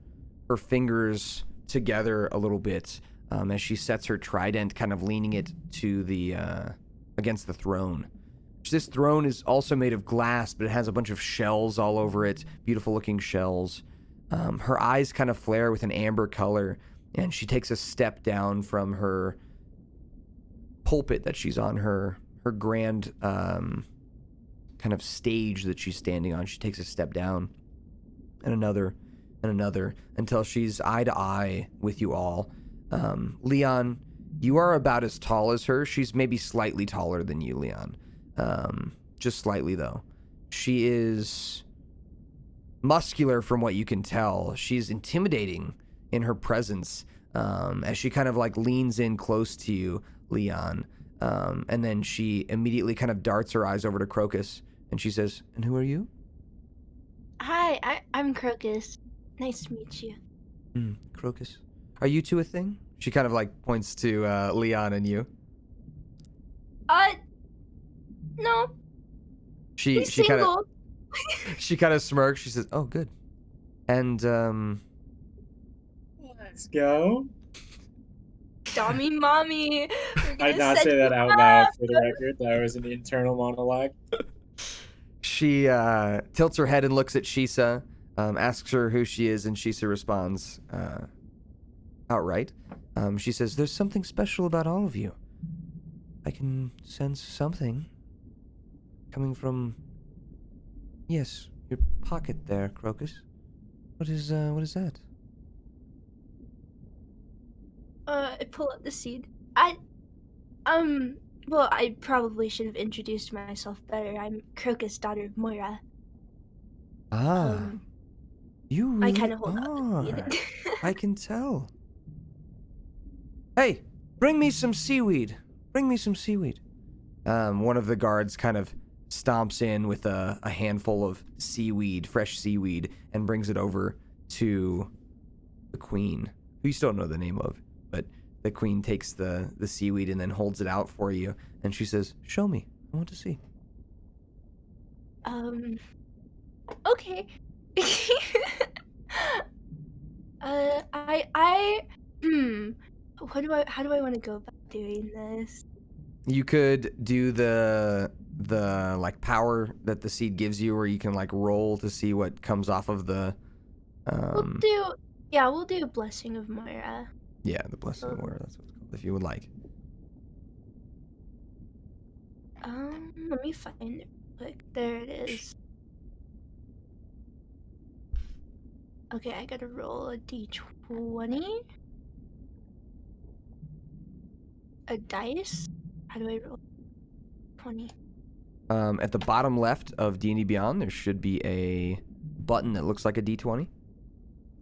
fingers together a little bit as she sets her trident, kind of leaning it to the against the throne. This throne is also made of glass, but it has a bunch of shells all over it, beautiful looking shells. Her eyes kind of flare with an amber color, and she takes a step down from her pulpit that she's on, her grand kind of stage that she's standing on. She takes a step down, and another, until she's eye to eye with you all. Leon, you are about as tall as her. She's maybe slightly taller than you, Leon. Just slightly though. She is muscular from what you can tell. She's intimidating in her presence as she kind of like leans in close to you, Leon. And then she immediately kind of darts her eyes over to Crocus and she says, "And who are you?" Hi, I'm Crocus. Nice to meet you. Crocus. Are you two a thing? She kind of like points to Leon and you. No. She kind single. of she kind of smirks. She says, "Oh, good." And Let's go. Dommy mommy. I did not say that out loud for the record. That was an internal monologue. She tilts her head and looks at Shisa, asks her who she is, and Shisa responds outright. She says, "There's something special about all of you. I can sense something coming from, yes, your pocket there, Crocus. What is that?" I pull out the seed. Well, I probably should have introduced myself better. I'm Crocus, daughter of Moira. Ah, you I really kind of hold out the are. seed. I can tell. Hey, bring me some seaweed. Bring me some seaweed. One of the guards kind of stomps in with a handful of seaweed, fresh seaweed, and brings it over to the queen, who you still don't know the name of, but the queen takes the seaweed and then holds it out for you, and she says, "Show me. I want to see." Okay. How do I want to go about doing this? You could do the like power that the seed gives you, where you can like roll to see what comes off of the We'll do Blessing of Moira. yeah, the blessing of Moira, that's what it's called, if you would like. Let me find it real quick. There it is. Okay, I gotta roll a d20. A dice? How do I roll? 20. At the bottom left of D&D Beyond, there should be a button that looks like a D20.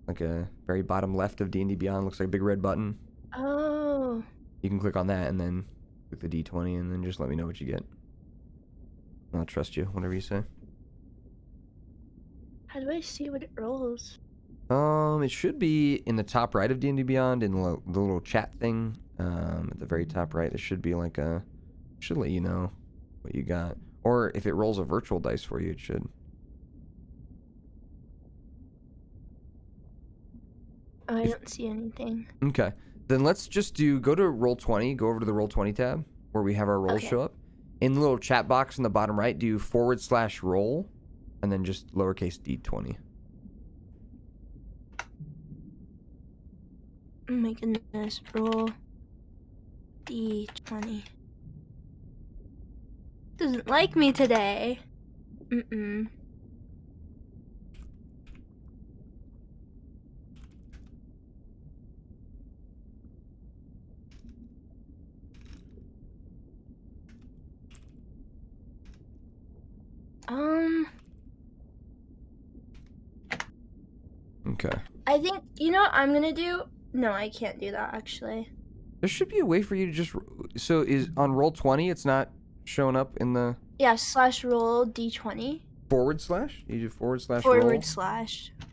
Like a very bottom left of D&D Beyond looks like a big red button. Oh. You can click on that and then click the D20 and then just let me know what you get. I'll trust you, whatever you say. How do I see what it rolls? It should be in the top right of D&D Beyond in the little chat thing. At the very top right, there should be like should let you know what you got. Or if it rolls a virtual dice for you, it should. Oh, I don't see anything. Okay. Then let's just go to Roll20, go over to the Roll20 tab where we have our rolls show up. In the little chat box in the bottom right, do /roll and then just lowercase d20. Oh my goodness, roll d20. Doesn't like me today. Mm-mm. Okay. I think, you know what I'm gonna do? No, I can't do that, actually. There should be a way for you to just... So is on Roll20, it's not showing up in the... Yeah, /roll d20. /? You do / roll.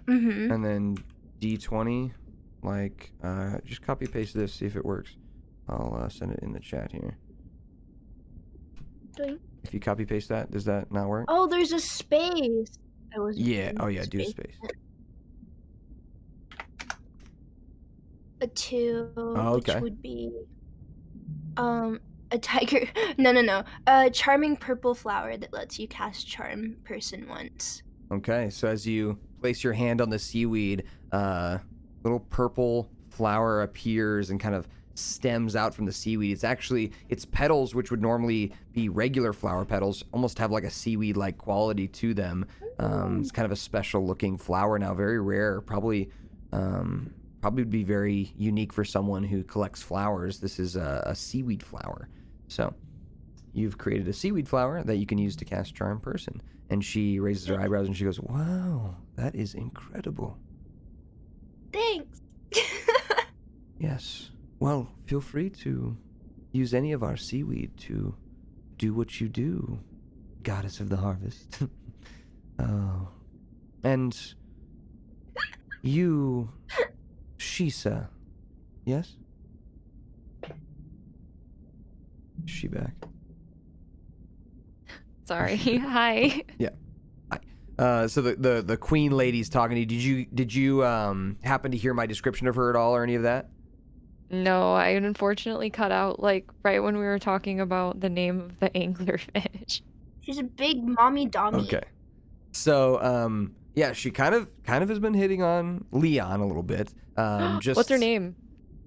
Mm-hmm. And then d20. Like, just copy paste this, see if it works. I'll send it in the chat here. Doink. If you copy paste that, does that not work? Oh, there's a space. I wasn't Yeah. doing Oh, the yeah. Do a space. A 2, okay. which would be a tiger. No. A charming purple flower that lets you cast charm person once. Okay. So as you place your hand on the seaweed, little purple flower appears and kind of stems out from the seaweed. It's actually its petals, which would normally be regular flower petals, almost have like a seaweed-like quality to them. It's kind of a special-looking flower now, very rare. Probably would be very unique for someone who collects flowers. This is a seaweed flower. So you've created a seaweed flower that you can use to cast Charm Person. And she raises her eyebrows and she goes, "Wow, that is incredible." Thanks. Yes. Well, feel free to use any of our seaweed to do what you do, Goddess of the Harvest. Oh. And you, Shisa, yes? Is she back? Sorry. Hi. Yeah. Hi. So the queen lady's talking to you. Did you happen to hear my description of her at all or any of that? No, I unfortunately cut out like right when we were talking about the name of the anglerfish. She's a big mommy dommy. Okay. So yeah, she kind of has been hitting on Leon a little bit. Just What's her name?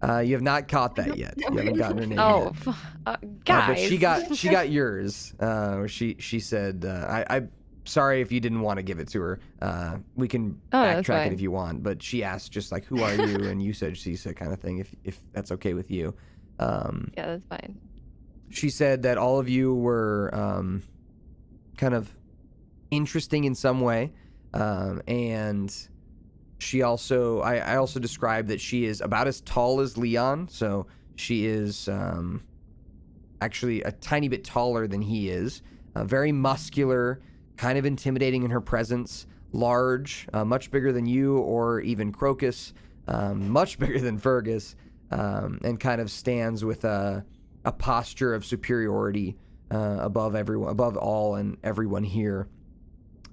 You have not caught that yet. You haven't gotten her name Oh, yet. guys. But she got yours. She said, I'm sorry if you didn't want to give it to her. We can that's backtrack it fine. if you want. But she asked just like, "Who are you?" And you said Cisa kind of thing. If that's okay with you. Yeah, that's fine. She said that all of you were kind of interesting in some way. And she also, I also described that she is about as tall as Leon, so she is actually a tiny bit taller than he is. Very muscular, kind of intimidating in her presence, large, much bigger than you or even Crocus, much bigger than Fergus, and kind of stands with a posture of superiority above everyone, above all and everyone here.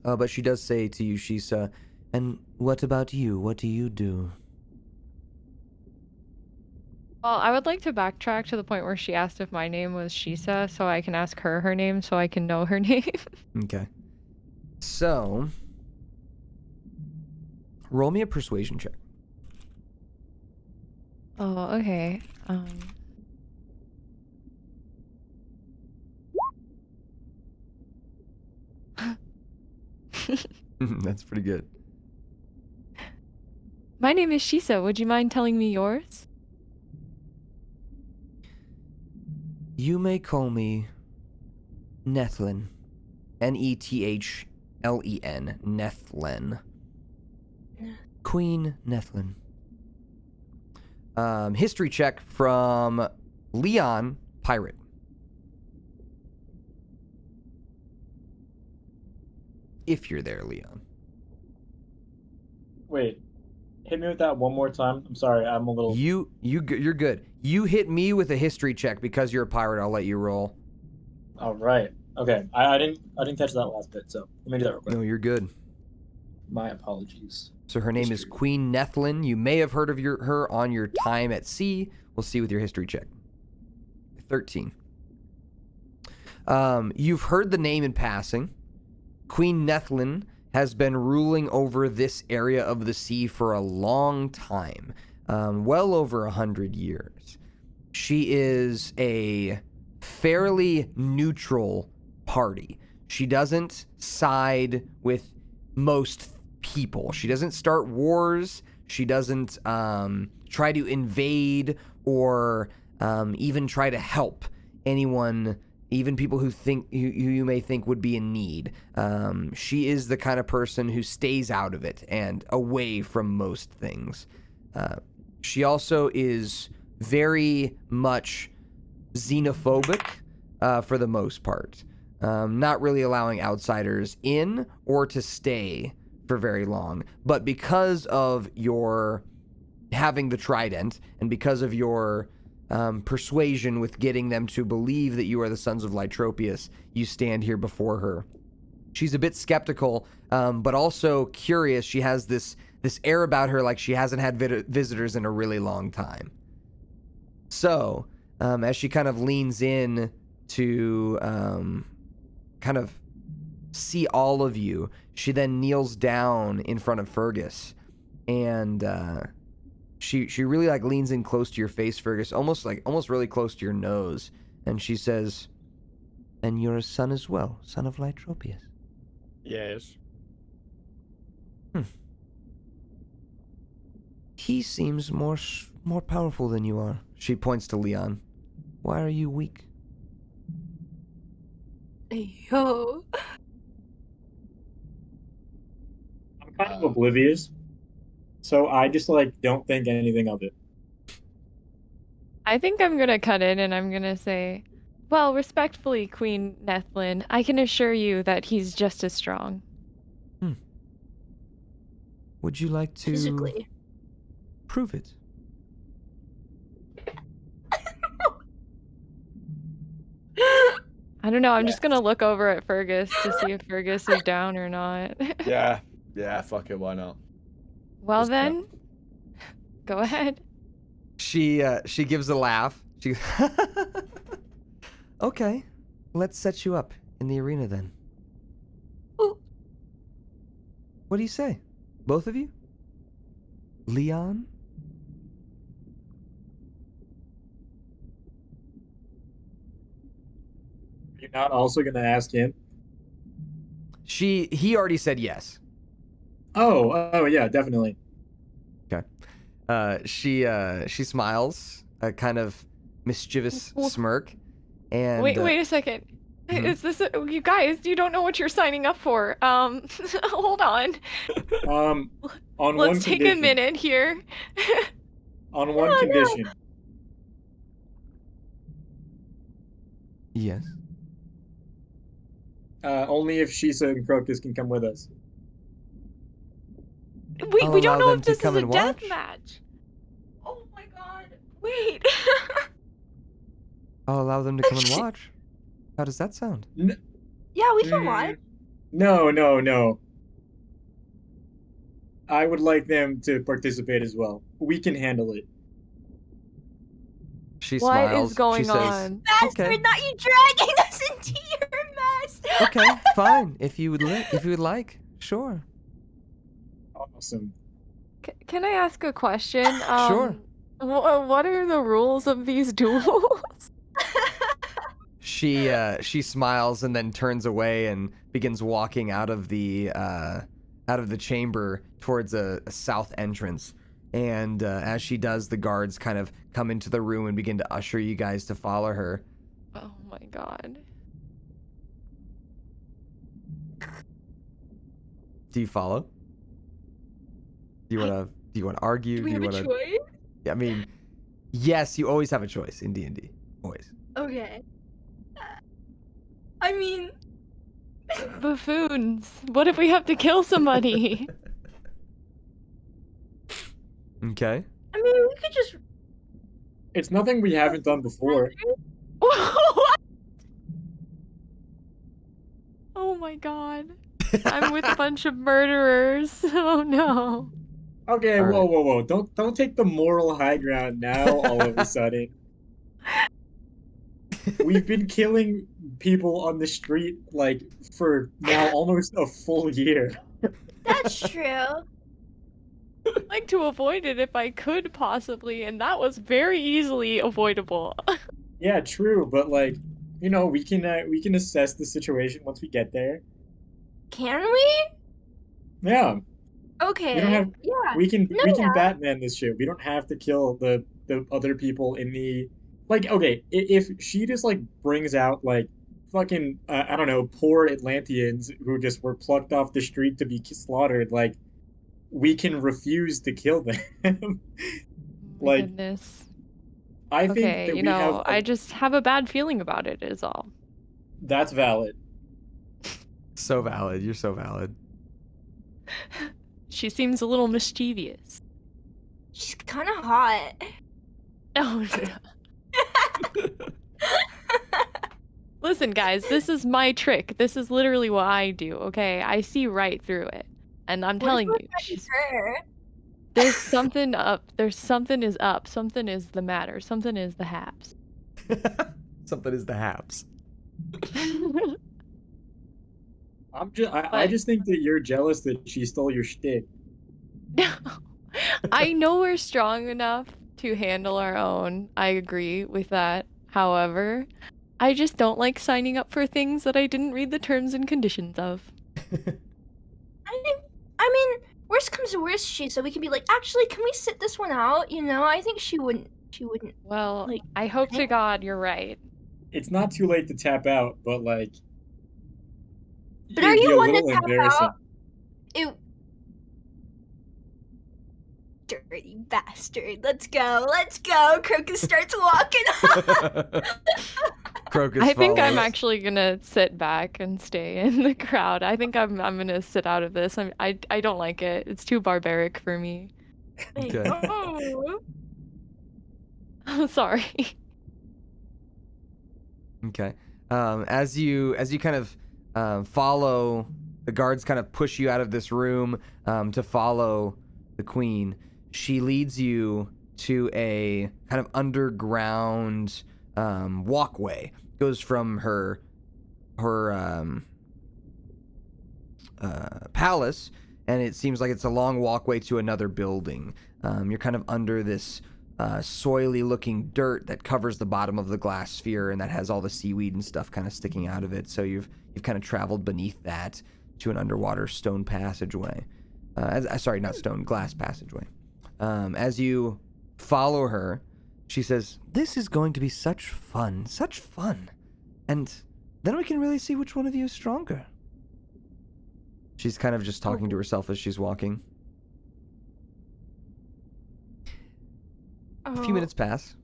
But she does say to you, Shisa, and what about you? What do you do? Well, I would like to backtrack to the point where she asked if my name was Shisa, so I can ask her name so I can know her name. Okay. So, roll me a persuasion check. Oh, okay. That's pretty good. My name is Shisa. Would you mind telling me yours? You may call me Nethlin. Nethlin. Nethlin. Queen Nethlin. History check from Leon, pirate. If you're there, Leon. Wait, hit me with that one more time. I'm sorry, I'm a little. You're good. You hit me with a history check because you're a pirate. I'll let you roll. All right. Okay. I didn't catch that last bit, so let me do that real quick. No, you're good. My apologies. So her name is History. Queen Nethlin. You may have heard of her on your time at sea. We'll see with your history check. 13. You've heard the name in passing. Queen Nethlin has been ruling over this area of the sea for a long time, well over 100 years. She is a fairly neutral party. She doesn't side with most people. She doesn't start wars. She doesn't try to invade or even try to help anyone, even people who you may think would be in need. She is the kind of person who stays out of it and away from most things. She also is very much xenophobic for the most part, not really allowing outsiders in or to stay for very long. But because of your having the trident and because of your persuasion with getting them to believe that you are the sons of Lytropius, you stand here before her. She's a bit skeptical, but also curious. She has this air about her like she hasn't had visitors in a really long time. So, as she kind of leans in to kind of see all of you, she then kneels down in front of Fergus, and she really like leans in close to your face, Fergus, almost really close to your nose, and she says, "And you're a son as well, son of Lytropius." Yes. He seems more powerful than you are. She points to Leon. Why are you weak? Yo. I'm kind of oblivious, so I just don't think anything of it. I think I'm gonna cut in and I'm gonna say, well, respectfully, Queen Nethlin, I can assure you that he's just as strong. Would you like to Physically. prove it? I don't know, I'm just gonna look over at Fergus to see if Fergus is down or not. Yeah. Yeah. Fuck it. Why not? Well Just then, go ahead. She gives a laugh. She Okay, let's set you up in the arena then. Ooh. What do you say? Both of you? Leon? You're not also gonna ask him? He already said yes. Oh yeah, definitely. Okay. She smiles, a kind of mischievous smirk, and Wait a second. Mhm. Is this you guys? You don't know what you're signing up for. Hold on. On one Let's take a condition. minute here. On one No. condition. Yes. Only if Shisa and Crocus can come with us. We I'll we don't allow know them if to this come is a and death watch. match. Oh my god. Wait. I'll allow them to come and watch. How does that sound? Yeah, we can watch. No. I would like them to participate as well. We can handle it. She What smiles. is going she says, on? Bastard, Okay. not you dragging us into your mess. "Okay, fine. If you would like, sure." Awesome. Can I ask a question? Sure. What are the rules of these duels? She smiles and then turns away and begins walking out of the chamber towards a south entrance. And as she does, the guards kind of come into the room and begin to usher you guys to follow her. Oh my god. Do you follow? Do you want to argue? Do we have you a want to? choice? I mean, yes, you always have a choice in D&D. Always. Okay. I mean, Buffoons. What if we have to kill somebody? Okay. I mean, we could just. It's nothing we haven't done before. What? Oh my god. I'm with a bunch of murderers. Oh no. Okay, All right. whoa. Don't take the moral high ground now all of a sudden. We've been killing people on the street like for now almost a full year. That's true. I'd like to avoid it if I could possibly, and that was very easily avoidable. Yeah, true, but like, we can assess the situation once we get there. Can we? Yeah, Okay. we don't have. Yeah. We can No, we can Batman this shit. We don't have to kill the other people in the okay. If she just like brings out like fucking I don't know, poor Atlanteans who just were plucked off the street to be slaughtered, like we can refuse to kill them. My Like, goodness. I think Okay, that you we have know, I just have a bad feeling about it is all. that's valid. So valid. You're so valid. She seems a little mischievous. She's kind of hot. Oh no. Listen, guys, this is my trick. This is literally what I do, okay? I see right through it. And I'm telling you, Her. there's something up. There's something is up. Something is the matter. Something is the haps. Something is the haps. I just think that you're jealous that she stole your shtick. No. I know we're strong enough to handle our own. I agree with that. However, I just don't like signing up for things that I didn't read the terms and conditions of. I mean, worst comes to worst, so we can be like, actually, can we sit this one out? I think she wouldn't. Well, Like, I hope to God you're right. It's not too late to tap out, but like. But are it'd be you a one to little tap embarrassing. out? Ew. Dirty bastard. Let's go. Crocus starts walking. Crocus I think I'm follows. actually gonna sit back and stay in the crowd. I think I'm gonna sit out of this. I don't like it. It's too barbaric for me. Okay. Oh. I'm sorry. Okay. As you kind of follow, the guards kind of push you out of this room to follow the queen. She leads you to a kind of underground walkway. Goes from her palace, and it seems like it's a long walkway to another building. You're kind of under this soily looking dirt that covers the bottom of the glass sphere, and that has all the seaweed and stuff kind of sticking out of it. So you've kind of traveled beneath that to an underwater stone passageway. Sorry, not stone, glass passageway. As you follow her, she says, "This is going to be such fun. And then we can really see which one of you is stronger. She's kind of just talking to herself as she's walking. A few minutes pass,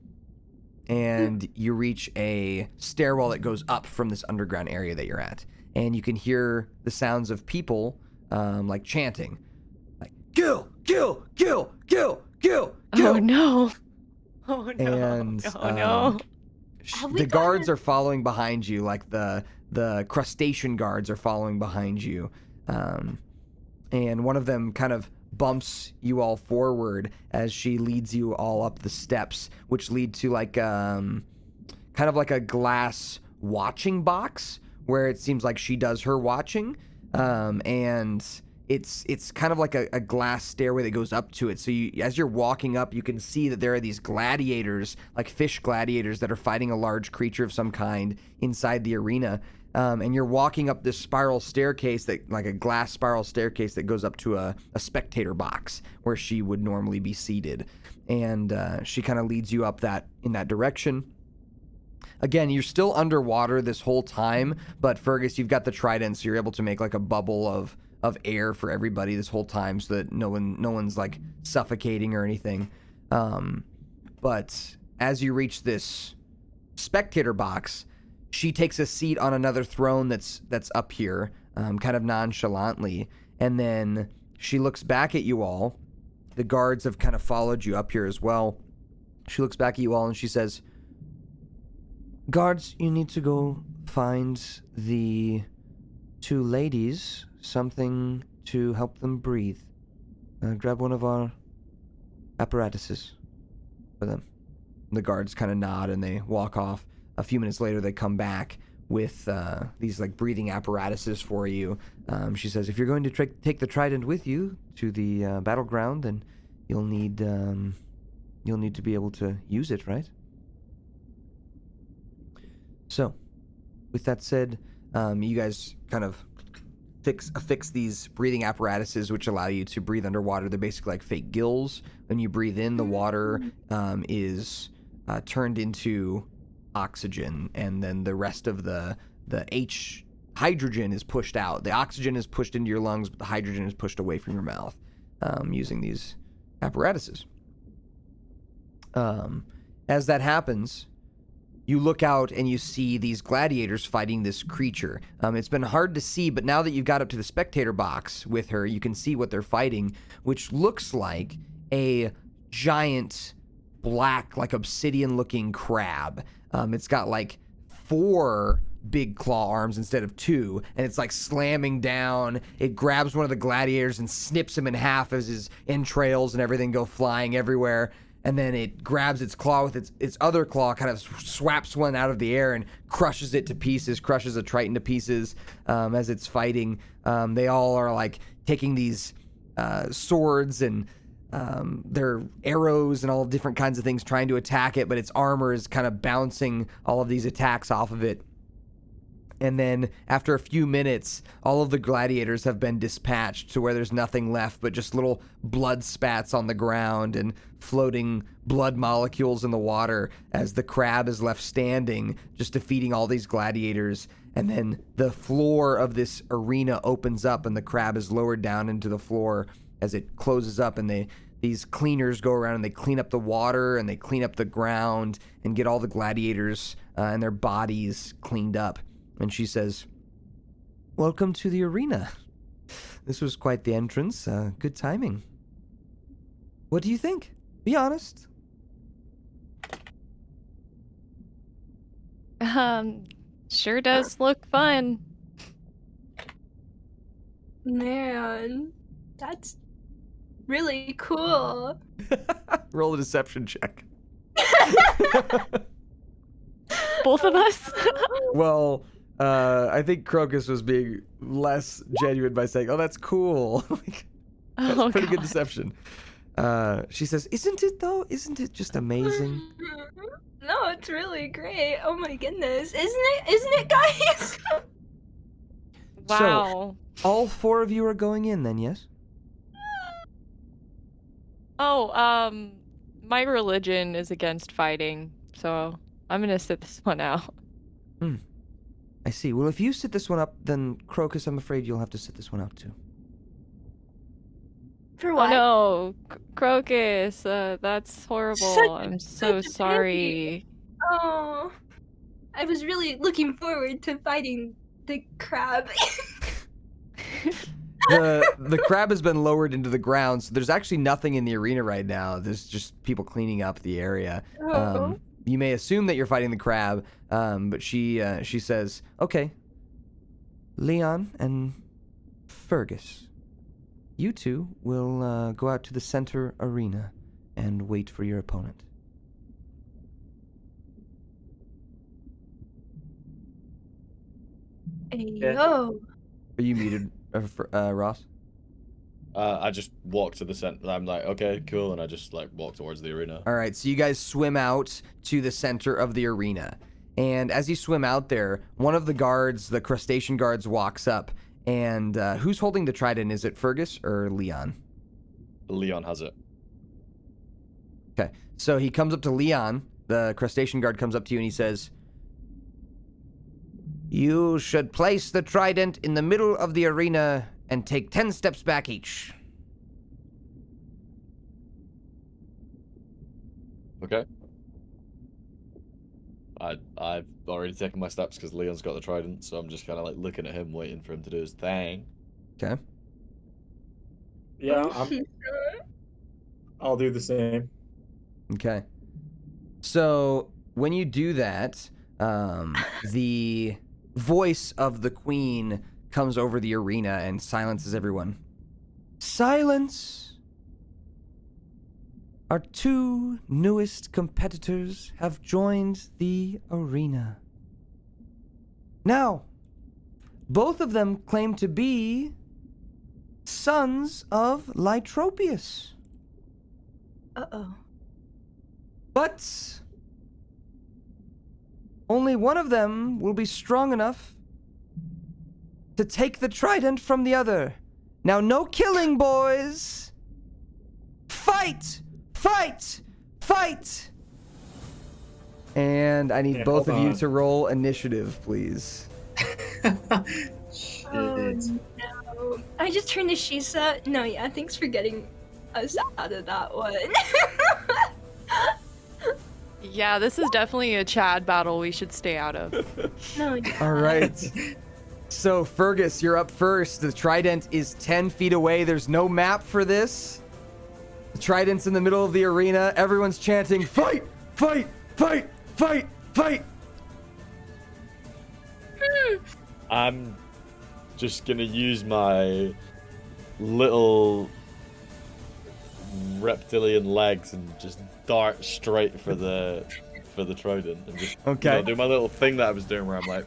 and you reach a stairwell that goes up from this underground area that you're at. And you can hear the sounds of people, like, chanting. Like, kill, kill, kill, kill, kill, kill. Oh, no. Oh, no. And, oh, no. The guards are following behind you, like the crustacean guards are following behind you. And one of them kind of bumps you all forward as she leads you all up the steps, which lead to like kind of like a glass watching box where it seems like she does her watching, and it's kind of like a glass stairway that goes up to it. So as you're walking up, you can see that there are these gladiators, like fish gladiators, that are fighting a large creature of some kind inside the arena. And you're walking up this spiral staircase, like a glass spiral staircase that goes up to a spectator box where she would normally be seated. And she kind of leads you up in that direction. Again, you're still underwater this whole time, but Fergus, you've got the trident, so you're able to make like a bubble of air for everybody this whole time, so that no one's like suffocating or anything. But as you reach this spectator box, she takes a seat on another throne that's up here, kind of nonchalantly, and then she looks back at you all. The guards have kind of followed you up here as well. She looks back at you all and she says, "Guards, you need to go find the two ladies something to help them breathe. Grab one of our apparatuses for them." The guards kind of nod and they walk off. A few minutes later, they come back with these like breathing apparatuses for you. She says, "If you're going to take the trident with you to the battleground, then you'll need to be able to use it, right?" So, with that said, you guys kind of affix these breathing apparatuses which allow you to breathe underwater. They're basically like fake gills. When you breathe in, the water is turned into oxygen, and then the rest of the hydrogen is pushed out. The oxygen is pushed into your lungs, but the hydrogen is pushed away from your mouth using these apparatuses. As that happens, you look out and you see these gladiators fighting this creature. It's been hard to see, but now that you've got up to the spectator box with her, you can see what they're fighting, which looks like a giant black, like obsidian-looking crab. It's got like 4 big claw arms instead of 2, and it's like slamming down. It grabs one of the gladiators and snips him in half as his entrails and everything go flying everywhere. And then it grabs its claw with its other claw, kind of swaps one out of the air and crushes it to pieces, crushes a Triton to pieces as it's fighting. They all are like taking these swords and their arrows and all different kinds of things trying to attack it, but its armor is kind of bouncing all of these attacks off of it. And then after a few minutes, all of the gladiators have been dispatched to where there's nothing left but just little blood spats on the ground and floating blood molecules in the water as the crab is left standing, just defeating all these gladiators. And then the floor of this arena opens up and the crab is lowered down into the floor as it closes up, and these cleaners go around and they clean up the water and they clean up the ground and get all the gladiators and their bodies cleaned up. And she says, "Welcome to the arena. This was quite the entrance. Good timing. What do you think? Be honest." Sure does look fun. Man, that's really cool. Roll a deception check. Both of us? Well, I think Crocus was being less genuine by saying, "Oh, that's cool." Like, that's pretty good deception. She says, "Isn't it though? Isn't it just amazing?" No, it's really great. Oh my goodness. Isn't it, guys? Wow. So, all 4 of you are going in then, yes? Oh, my religion is against fighting, so I'm gonna sit this one out. I see. Well, if you sit this one up, then Crocus, I'm afraid you'll have to sit this one out too. For Oh what? no, Crocus, that's horrible. Such- I'm so such a sorry. Oh, I was really looking forward to fighting the crab. The crab has been lowered into the ground, so there's actually nothing in the arena right now. There's just people cleaning up the area. Oh. You may assume that you're fighting the crab, but she says, "Okay, Leon and Fergus, you two will go out to the center arena and wait for your opponent." Ayo. Are you muted, Ross? I just walk to the center. I'm like, okay, cool, and I just like walk towards the arena. All right, so you guys swim out to the center of the arena. And as you swim out there, one of the guards, the crustacean guards, walks up. And who's holding the trident? Is it Fergus or Leon? Leon has it. Okay, so he comes up to Leon. The crustacean guard comes up to you and he says, "You should place the trident in the middle of the arena and take 10 steps back each." Okay. I've already taken my steps because Leon's got the trident, so I'm just kind of like looking at him, waiting for him to do his thing. Okay. Yeah, I'll do the same. Okay. So when you do that, the voice of the queen comes over the arena and silences everyone. "Silence! Our two newest competitors have joined the arena. Now, both of them claim to be sons of Lytropius. Uh-oh. But only one of them will be strong enough to take the trident from the other. Now, no killing, boys! Fight! Fight! Fight!" And I need Yeah, both of hold you on. to roll initiative, please. Shit. Oh no. I just turned to Shisa. No, yeah, thanks for getting us out of that one. Yeah, this is definitely a Chad battle we should stay out of. No, All right. So, Fergus, you're up first. The trident is 10 feet away. There's no map for this. The trident's in the middle of the arena. Everyone's chanting, "Fight! Fight! Fight! Fight! Fight!" I'm just gonna use my little reptilian legs and just dart straight for the trident and just Okay. do my little thing that I was doing where I'm like,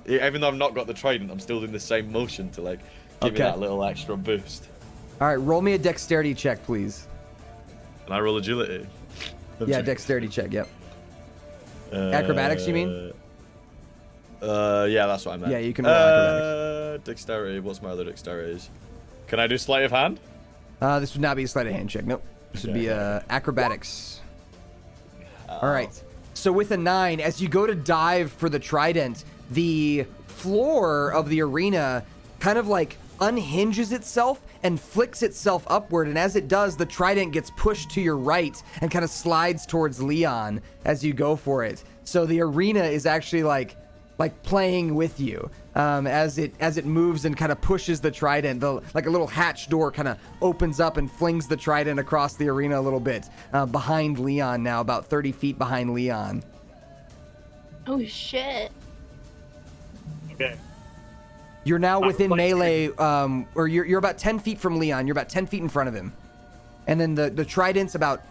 even though I've not got the trident, I'm still doing the same motion to like give me Okay. that little extra boost. All right, roll me a dexterity check, please. And I roll agility. Yeah, dexterity check, yep. Acrobatics, you mean? Yeah, that's what I meant. Yeah, you can roll acrobatics. Dexterity. What's my other dexterities? Can I do sleight of hand? This would not be a sleight of hand check. Nope. This would be acrobatics. All right. So with a 9, as you go to dive for the trident, the floor of the arena kind of like unhinges itself and flicks itself upward, and as it does, the trident gets pushed to your right and kind of slides towards Leon as you go for it. So the arena is actually like playing with you as it moves and kind of pushes the trident. Like a little hatch door kind of opens up and flings the trident across the arena a little bit behind Leon now, about 30 feet behind Leon. Oh shit. Okay. You're now within like- melee, or you're about 10 feet from Leon. You're about 10 feet in front of him. And then the trident's about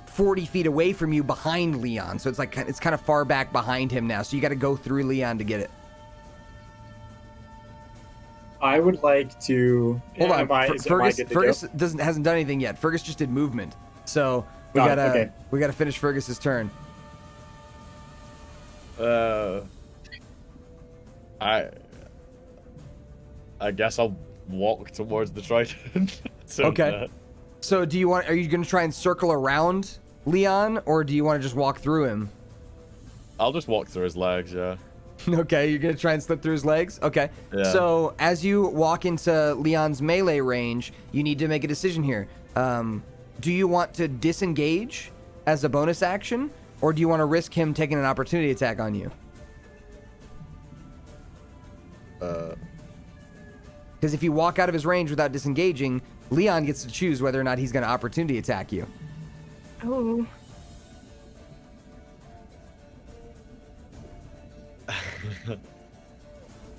40 feet away from you behind Leon. So it's like it's kind of far back behind him now. So you got to go through Leon to get it. I would like to. Hold on. Am I good to go? Fergus hasn't done anything yet. Fergus just did movement. So we Got it, gotta okay. we gotta finish Fergus's turn. I guess I'll walk towards the trident. So, Okay. So are you gonna try and circle around Leon, or do you want to just walk through him? I'll just walk through his legs, yeah. Okay, you're gonna try and slip through his legs? Okay. Yeah. So as you walk into Leon's melee range, you need to make a decision here. Do you want to disengage as a bonus action, or do you want to risk him taking an opportunity attack on you? Because if you walk out of his range without disengaging, Leon gets to choose whether or not he's going to opportunity attack you. Oh.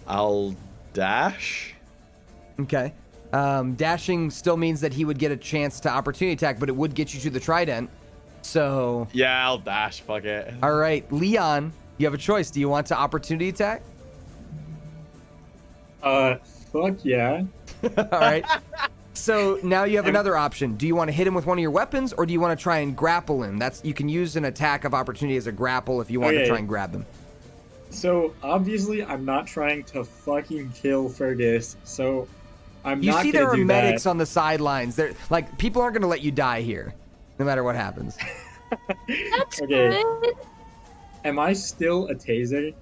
I'll dash. Okay. Dashing still means that he would get a chance to opportunity attack, but it would get you to the trident. So, Yeah, I'll dash. Fuck it. all right, Leon, you have a choice. Do you want to opportunity attack? Fuck yeah. All right. So now you have another option. Do you want to hit him with one of your weapons, or do you want to try and grapple him? You can use an attack of opportunity as a grapple if you want to try and grab him. So obviously I'm not trying to fucking kill Fergus, so I'm You not see gonna there are do medics that. on the sidelines. They're like, people aren't going to let you die here, no matter what happens. That's Okay. good. Am I still a taser?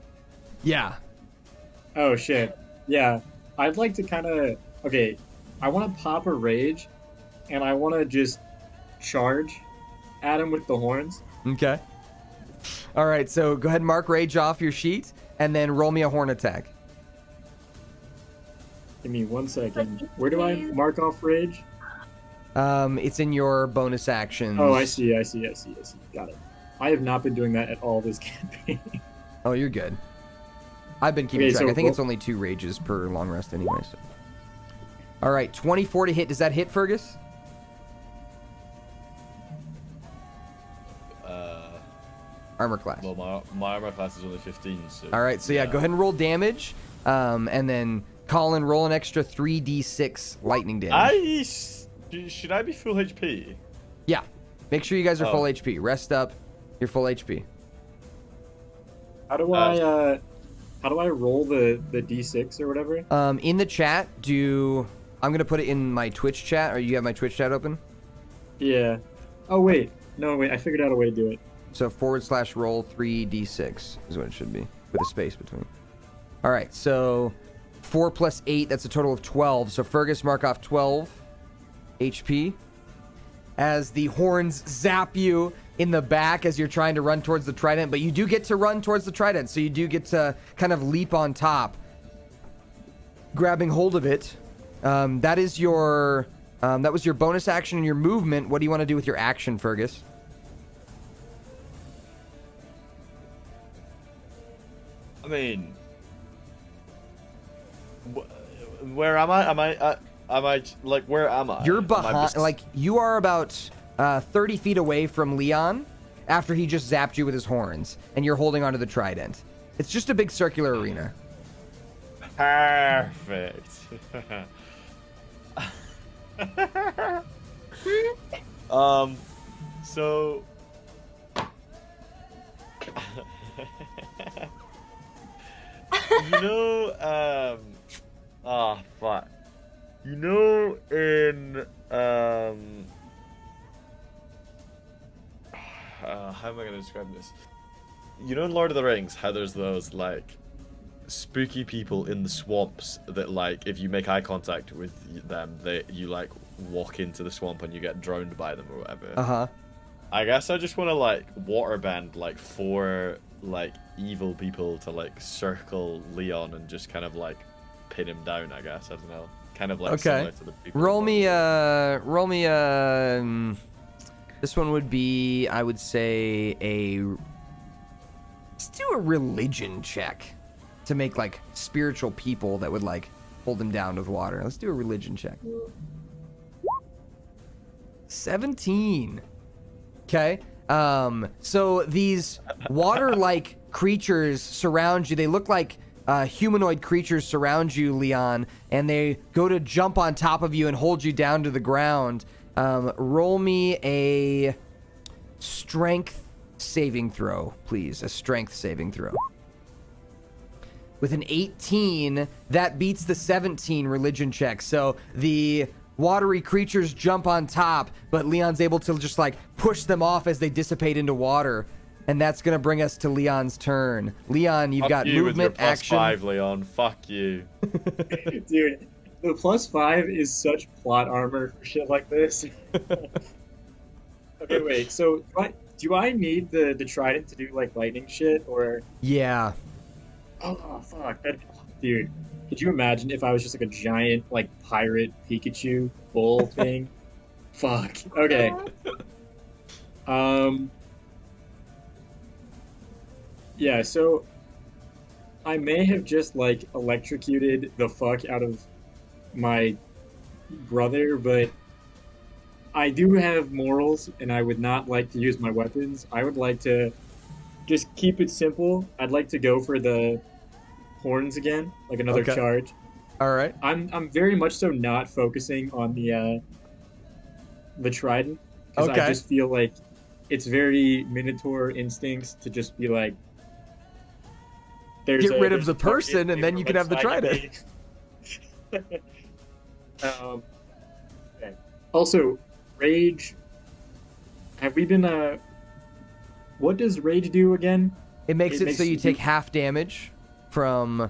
Yeah. Oh shit. Yeah. I'd like to kind of. Okay. I want to pop a rage, and I want to just charge at him with the horns. Okay. All right, so go ahead and mark rage off your sheet, and then roll me a horn attack. Give me 1 second. Where do I mark off rage? It's in your bonus actions. Oh, I see. Got it. I have not been doing that at all this campaign. Oh, you're good. I've been keeping Okay, track. so I think roll- it's only 2 rages per long rest anyway. So. All right, 24 to hit. Does that hit, Fergus? Armor class. Well, my armor class is only 15, so... All right, so yeah, go ahead and roll damage, and then Colin, roll an extra 3d6 lightning damage. Should I be full HP? Yeah, make sure you guys are Oh. full HP. Rest up. You're full HP. How do I roll the d6 or whatever? In the chat, I'm gonna put it in my Twitch chat. Or you have my Twitch chat open? Yeah. Oh wait. No wait. I figured out a way to do it. So / roll 3d6 is what it should be, with a space between. All right, so 4 plus 8, that's a total of 12. So Fergus, mark off 12 HP. As the horns zap you in the back as you're trying to run towards the trident, but you do get to run towards the trident, so you do get to kind of leap on top, grabbing hold of it. That was your bonus action and your movement. What do you want to do with your action, Fergus? I mean... Where am I? Where am I? You're Am I behind, bes- like, you are about 30 feet away from Leon after he just zapped you with his horns, and you're holding onto the trident. It's just a big circular arena. Perfect. So... fuck. You know in, how am I gonna describe this? You know in Lord of the Rings, how there's those, like, spooky people in the swamps that, like, if you make eye contact with them, you, like, walk into the swamp and you get drowned by them or whatever. Uh-huh. I guess I just want to, like, waterbend, like, 4, like, evil people to, like, circle Leon and just kind of, like, pin him down, I guess. I don't know. Kind of, like, similar to the people. Roll me this one would be, I would say, let's do a religion check to make, like, spiritual people that would, like, hold him down with water. Let's do a religion check. 17. Okay. So these water-like creatures surround you. They look like humanoid creatures surround you, Leon, and they go to jump on top of you and hold you down to the ground. Roll me a strength saving throw, please. A strength saving throw. With an 18, that beats the 17 religion check. So the watery creatures jump on top, but Leon's able to just, like, push them off as they dissipate into water. And that's gonna bring us to Leon's turn. Leon, you've Fuck got you with your movement, plus action. 5, Leon. Fuck you. Dude, the +5 is such plot armor for shit like this. Okay, wait. So do I need the trident to do like lightning shit or? Yeah. Oh fuck, dude. Could you imagine if I was just like a giant like pirate Pikachu bull thing? Fuck. Okay. Yeah. So I may have just like electrocuted the fuck out of my brother, but I do have morals, and I would not like to use my weapons. I would like to just keep it simple. I'd like to go for the horns again, like another Okay. charge. All right. I'm very much so not focusing on the trident because Okay. I just feel like it's very Minotaur instincts to just be like, Get rid of there's the a target, person, and then they you were, can have the like, trident. okay. Also, rage. Have we been what does rage do again? It makes it so you you- take half damage from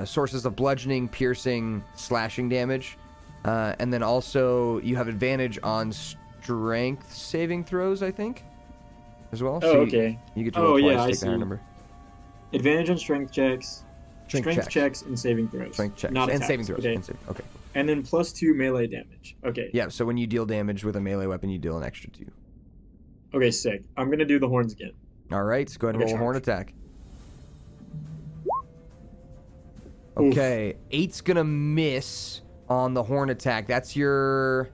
sources of bludgeoning, piercing, slashing damage, and then also you have advantage on strength saving throws, I think, as well. Oh, So okay. You get to roll twice, I take the higher see. number. Advantage on strength checks, Strength checks. and saving throws. Strength checks Not and attacks, saving throws. Okay. Okay. And then +2 melee damage. Okay. Yeah. So when you deal damage with a melee weapon, you deal an extra 2. Okay, sick. I'm gonna do the horns again. All right. Go ahead and Okay, roll a horn charge. attack. Oof. Okay, 8's gonna miss on the horn attack. That's your.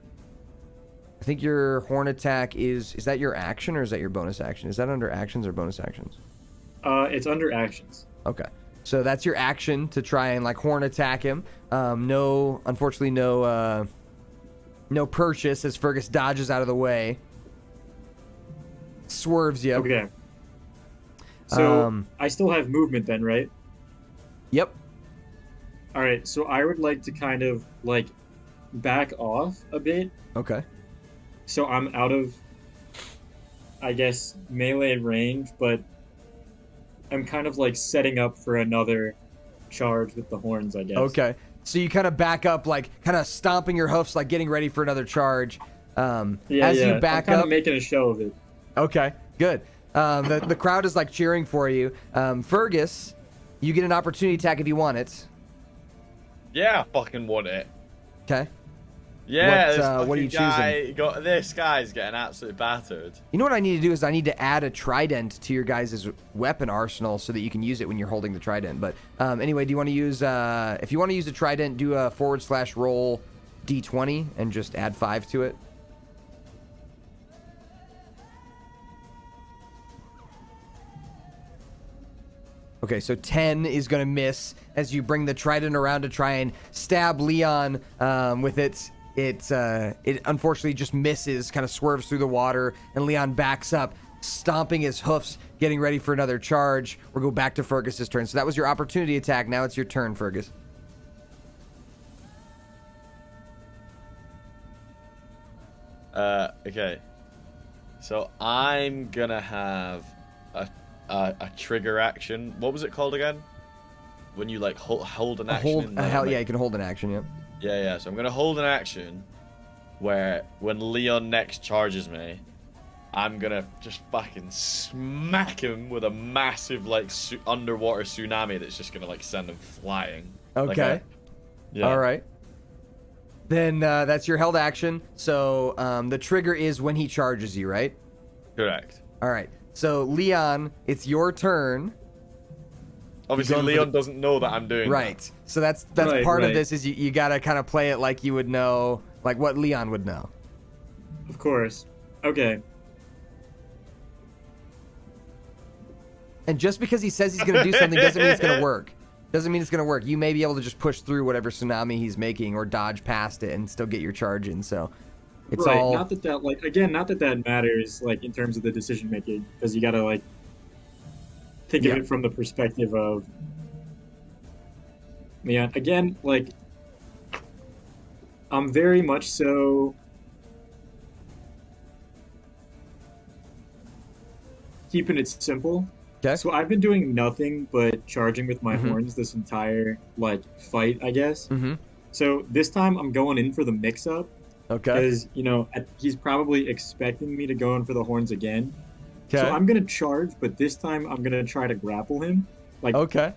I think your horn attack is that your action or is that your bonus action? Is that under actions or bonus actions? It's under actions. Okay, so that's your action to try and like horn attack him. Unfortunately, no purchase as Fergus dodges out of the way, swerves you. Okay. So Um, I still have movement then, right? Yep. All right. So I would like to kind of like back off a bit, Okay. so I'm out of, I guess, melee range, but I'm kind of like setting up for another charge with the horns, I guess. Okay. So you kind of back up, like kind of stomping your hoofs, like getting ready for another charge. Yeah, As yeah. you back I'm kind up, of making a show of it. okay, good. The crowd is like cheering for you. Fergus, you get an opportunity attack if you want it. Yeah, I fucking want it. Okay. Yeah, what are you choosing? This guy's getting absolutely battered. You know what I need to do is I need to add a trident to your guys' weapon arsenal so that you can use it when you're holding the trident. But anyway, do you want to use if you want to use a trident, do a /roll d20 and just add 5 to it. Okay, so 10 is going to miss as you bring the trident around to try and stab Leon with it. It unfortunately just misses, kind of swerves through the water, and Leon backs up, stomping his hoofs, getting ready for another charge. We'll go back to Fergus's turn. So that was your opportunity attack. Now it's your turn, Fergus. Okay. So I'm gonna have a trigger action. What was it called again? When you like hold an action. and then, like- Yeah, you can hold an action. Yep. Yeah. So I'm gonna hold an action where when Leon next charges me, I'm gonna just fucking smack him with a massive like underwater tsunami that's just gonna like send him flying. Okay. Yeah. All right. Then that's your held action. So the trigger is when he charges you, right? Correct. All right. So Leon, it's your turn. Obviously, going for Leon the- doesn't know that I'm doing Right. So that's Right, part of right. this is you gotta kind of play it like you would know, like what Leon would know. Of course. Okay. And just because he says he's gonna do something doesn't mean it's gonna work. Doesn't mean it's gonna work. You may be able to just push through whatever tsunami he's making or dodge past it and still get your charge in. So it's Right. all Not that like again, not that that matters like in terms of the decision making, because you gotta like think Yeah. of it from the perspective of Leon. Again, like I'm very much so keeping it simple. Okay. So I've been doing nothing but charging with my Mhm. horns this entire like fight, I guess. Mm-hmm. So this time I'm going in for the mix-up Okay. because he's probably expecting me to go in for the horns again. Okay. So I'm gonna charge, but this time I'm gonna try to grapple him. Like Okay.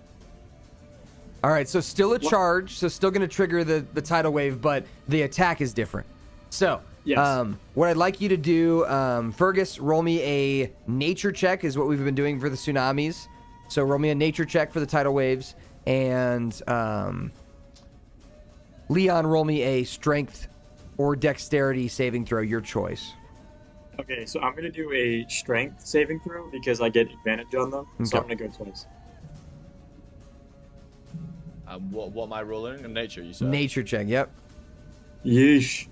All right, so still a What- charge, so still going to trigger the tidal wave, but the attack is different. So, Yes. what I'd like you to do, Fergus, roll me a nature check is what we've been doing for the tsunamis. So roll me a nature check for the tidal waves, and Leon, roll me a strength or dexterity saving throw, your choice. Okay, so I'm gonna do a strength saving throw because I get advantage on them. So I'm Okay. gonna go twice. What am I rolling? Nature, you said? Nature check, yep. Yeesh.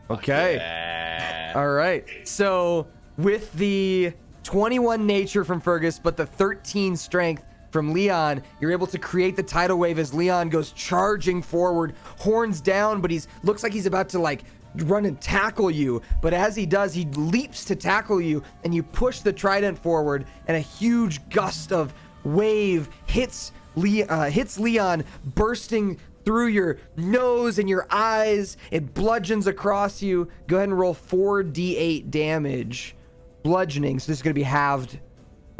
Okay. Yeah. All right. So with the 21 nature from Fergus, but the 13 strength from Leon, you're able to create the tidal wave as Leon goes charging forward, horns down, but looks like he's about to like run and tackle you. But as he does, he leaps to tackle you, and you push the trident forward, and a huge gust of wave hits Leon, bursting through your nose and your eyes. It bludgeons across you. Go ahead and roll 4d8 damage, bludgeoning. So this is going to be halved.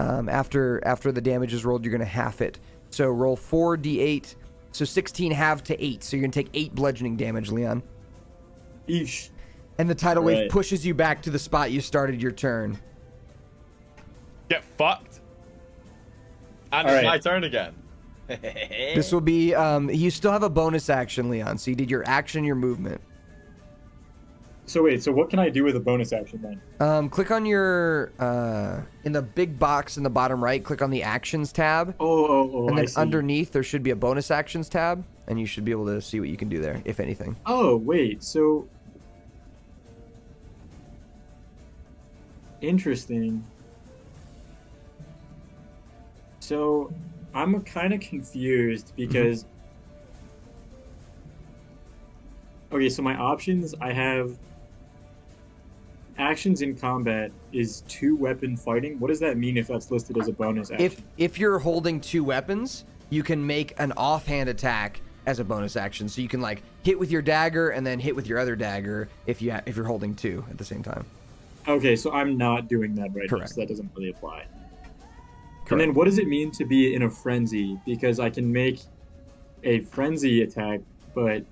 After the damage is rolled, you're going to half it. So roll 4d8. So 16 halved to 8. So you're going to take 8 bludgeoning damage, Leon. Yeesh. And the tidal wave Right. pushes you back to the spot you started your turn. Get fucked. And All it's right. my turn again. This will be, you still have a bonus action, Leon. So you did your action, your movement. So wait, so what can I do with a bonus action then? Click on your, in the big box in the bottom right, click on the actions tab. Oh, And I then see. underneath, there should be a bonus actions tab. And you should be able to see what you can do there, if anything. Oh, wait, so... Interesting. So, I'm kind of confused because... Okay, so my options, I have... Actions in combat is 2-weapon fighting. What does that mean if that's listed as a bonus action? If you're holding 2 weapons, you can make an offhand attack as a bonus action. So you can like hit with your dagger and then hit with your other dagger if you're holding 2 at the same time. Okay, so I'm not doing that right now, Correct. so that doesn't really apply. Correct. And then what does it mean to be in a frenzy? Because I can make a frenzy attack, but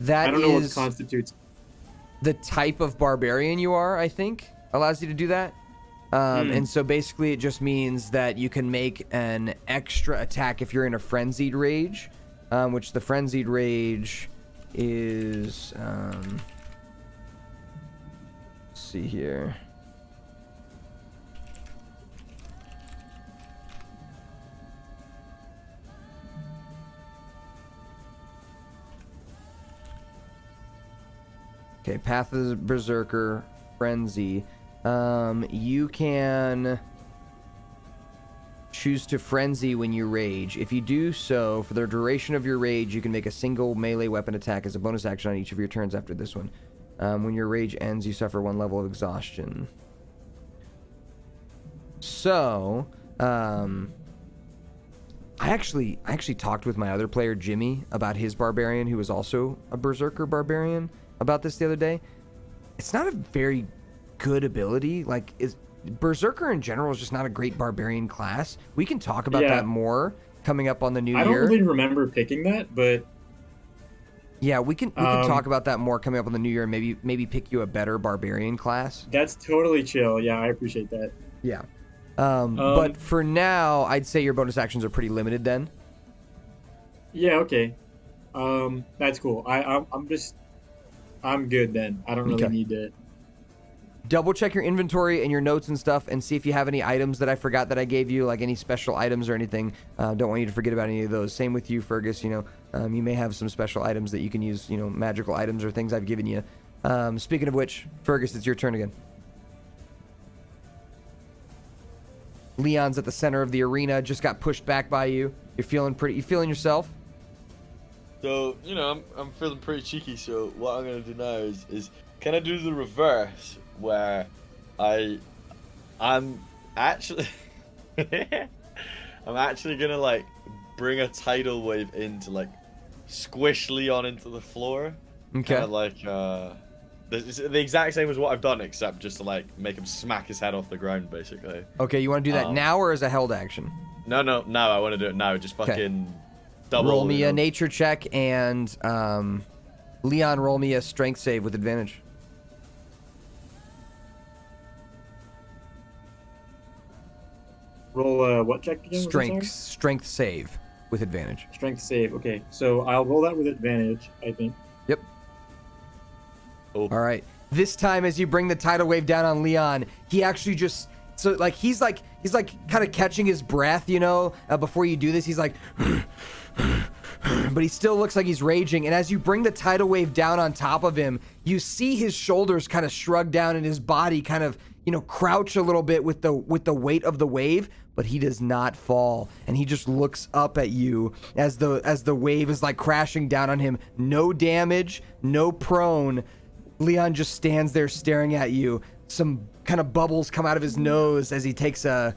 That I don't know what is constitutes... the type of barbarian you are, I think, allows you to do that. And so basically it just means that you can make an extra attack if you're in a frenzied rage, which the frenzied rage is, let's see here. Okay, Path of the Berserker, Frenzy. You can choose to frenzy when you rage. If you do so, for the duration of your rage, you can make a single melee weapon attack as a bonus action on each of your turns after this one. When your rage ends, you suffer 1 level of exhaustion. So, I actually talked with my other player, Jimmy, about his barbarian, who was also a Berserker barbarian, about this the other day. It's not a very good ability. Like, Berserker in general is just not a great barbarian class. We can talk about Yeah. that more coming up on the new I don't year. really remember picking that, but Yeah, we can talk about that more coming up on the new year, and maybe pick you a better barbarian class. that's totally chill. Yeah, I appreciate that. Yeah. But for now, I'd say your bonus actions are pretty limited then. Yeah, okay. That's cool. I'm good then. I don't really Okay. need to... Double check your inventory and your notes and stuff and see if you have any items that I forgot that I gave you, like any special items or anything. Don't want you to forget about any of those. Same with you, Fergus. You may have some special items that you can use, magical items or things I've given you. Speaking of which, Fergus, it's your turn again. Leon's at the center of the arena, just got pushed back by you. You feeling yourself? So, you know, I'm feeling pretty cheeky, so what I'm going to do now is can I do the reverse where I'm actually I'm actually going to like bring a tidal wave in to like squish Leon into the floor. Okay. Kind of like it's the exact same as what I've done, except just to like make him smack his head off the ground, basically. Okay, you want to do that now or as a held action? No, I want to do it now. Just fucking double. Roll me you a know. nature check, and Leon, roll me a strength save with advantage. Roll what check again? Strength save with advantage. Strength save. Okay, so I'll roll that with advantage, I think. Yep. Oh. All right. This time, as you bring the tidal wave down on Leon, he actually just he's like kind of catching his breath, you know, before you do this. He's like, but he still looks like he's raging. And as you bring the tidal wave down on top of him, you see his shoulders kind of shrug down and his body kind of, you know, crouch a little bit with the weight of the wave. But he does not fall, and he just looks up at you as the wave is like crashing down on him. No damage, no prone. Leon just stands there staring at you. Some kind of bubbles come out of his nose as he takes a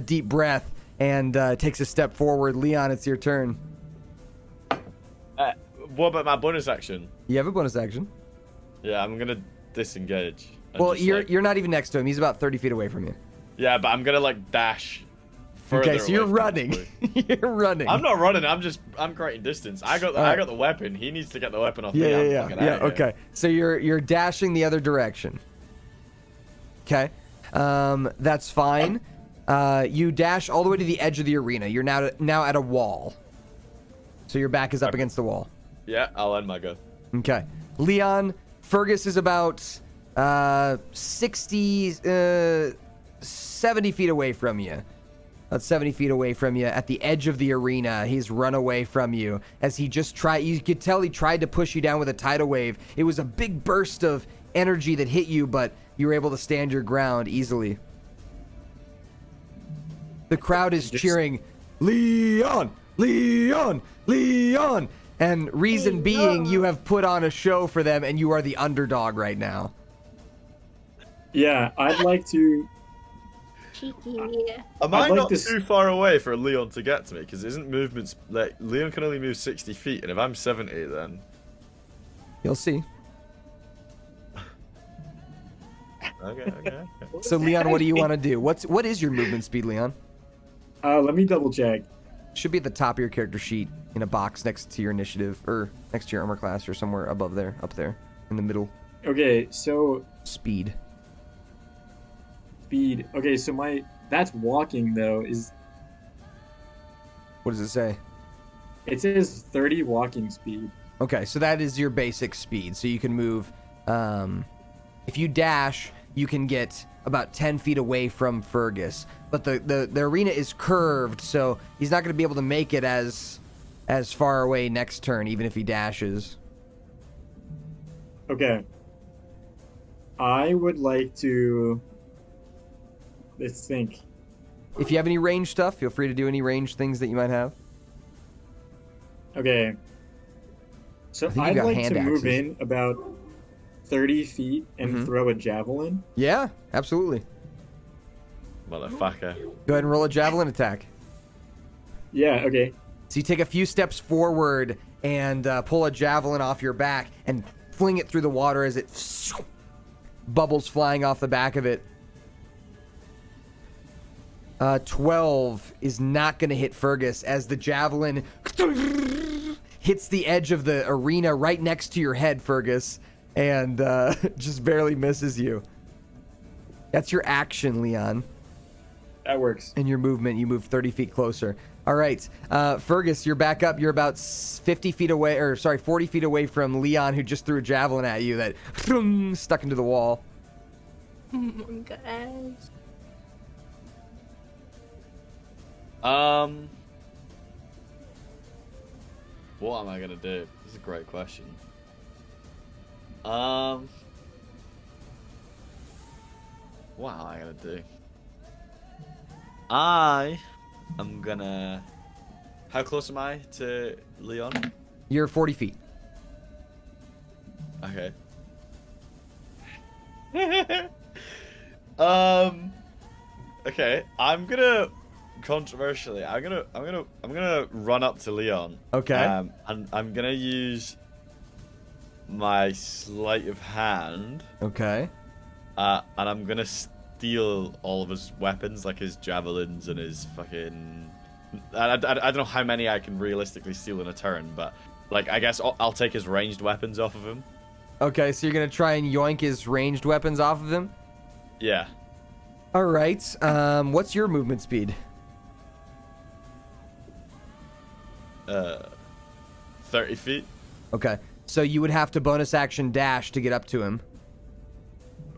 deep breath and takes a step forward. Leon, it's your turn. What about my bonus action? You have a bonus action. Yeah, I'm gonna disengage. and Well, just, you're not even next to him. He's about 30 feet away from you. Yeah, but I'm gonna like dash. Okay, so you're away from running. him. You're running. I'm not running. I'm creating distance. I got the weapon. He needs to get the weapon off me. I'm fucking Yeah. out of here. Okay. So you're dashing the other direction. Okay. That's fine. You dash all the way to the edge of the arena. You're now at a wall. So your back is up against the wall. Yeah, I'll end my go. Okay. Leon, Fergus is about 70 feet away from you. About 70 feet away from you at the edge of the arena. He's run away from you as he just tried. You could tell he tried to push you down with a tidal wave. It was a big burst of energy that hit you, but you were able to stand your ground easily. The crowd is cheering, Leon, Leon, Leon. And reason being, you have put on a show for them and you are the underdog right now. Yeah, I'd like to. Cheeky. Am I'd I like not to too far away for Leon to get to me? Because isn't movements like Leon can only move 60 feet, and if I'm 70, then You'll see. okay. So Leon, what do you want to do? What is your movement speed, Leon? Let me double check. Should be at the top of your character sheet in a box next to your initiative or next to your armor class or somewhere above there, up there in the middle. Okay, so Speed. speed. Okay, so that's walking though. What does it say? It says 30 walking speed. Okay, so that is your basic speed. So you can move. If you dash, you can get about 10 feet away from Fergus. But the arena is curved, so he's not going to be able to make it as far away next turn, even if he dashes. Okay. I would like to. Let's think. If you have any range stuff, feel free to do any range things that you might have. Okay. So I think you I'd got like hand to move axes. in about 30 feet and Mhm. throw a javelin. Yeah, absolutely. Motherfucker. Go ahead and roll a javelin attack. Yeah, okay. So you take a few steps forward and pull a javelin off your back and fling it through the water as it bubbles flying off the back of it. 12 is not going to hit Fergus as the javelin hits the edge of the arena right next to your head, Fergus, and just barely misses you. That's your action, Leon. That works. And your movement, you move 30 feet closer. All right, Fergus, you're back up. You're about 40 feet away from Leon, who just threw a javelin at you that stuck into the wall. Oh my gosh. What am I gonna do? This is a great question. What am I gonna do? I am gonna. How close am I to Leon? You're 40 feet. Okay. Okay. I'm gonna controversially. I'm gonna run up to Leon. Okay. And I'm gonna use my sleight of hand. Okay. And I'm gonna steal all of his weapons, like his javelins and his fucking. I don't know how many I can realistically steal in a turn, but like I guess I'll take his ranged weapons off of him. Okay, so you're gonna try and yoink his ranged weapons off of him? Yeah. All right. What's your movement speed? 30 feet. Okay. So you would have to bonus action dash to get up to him.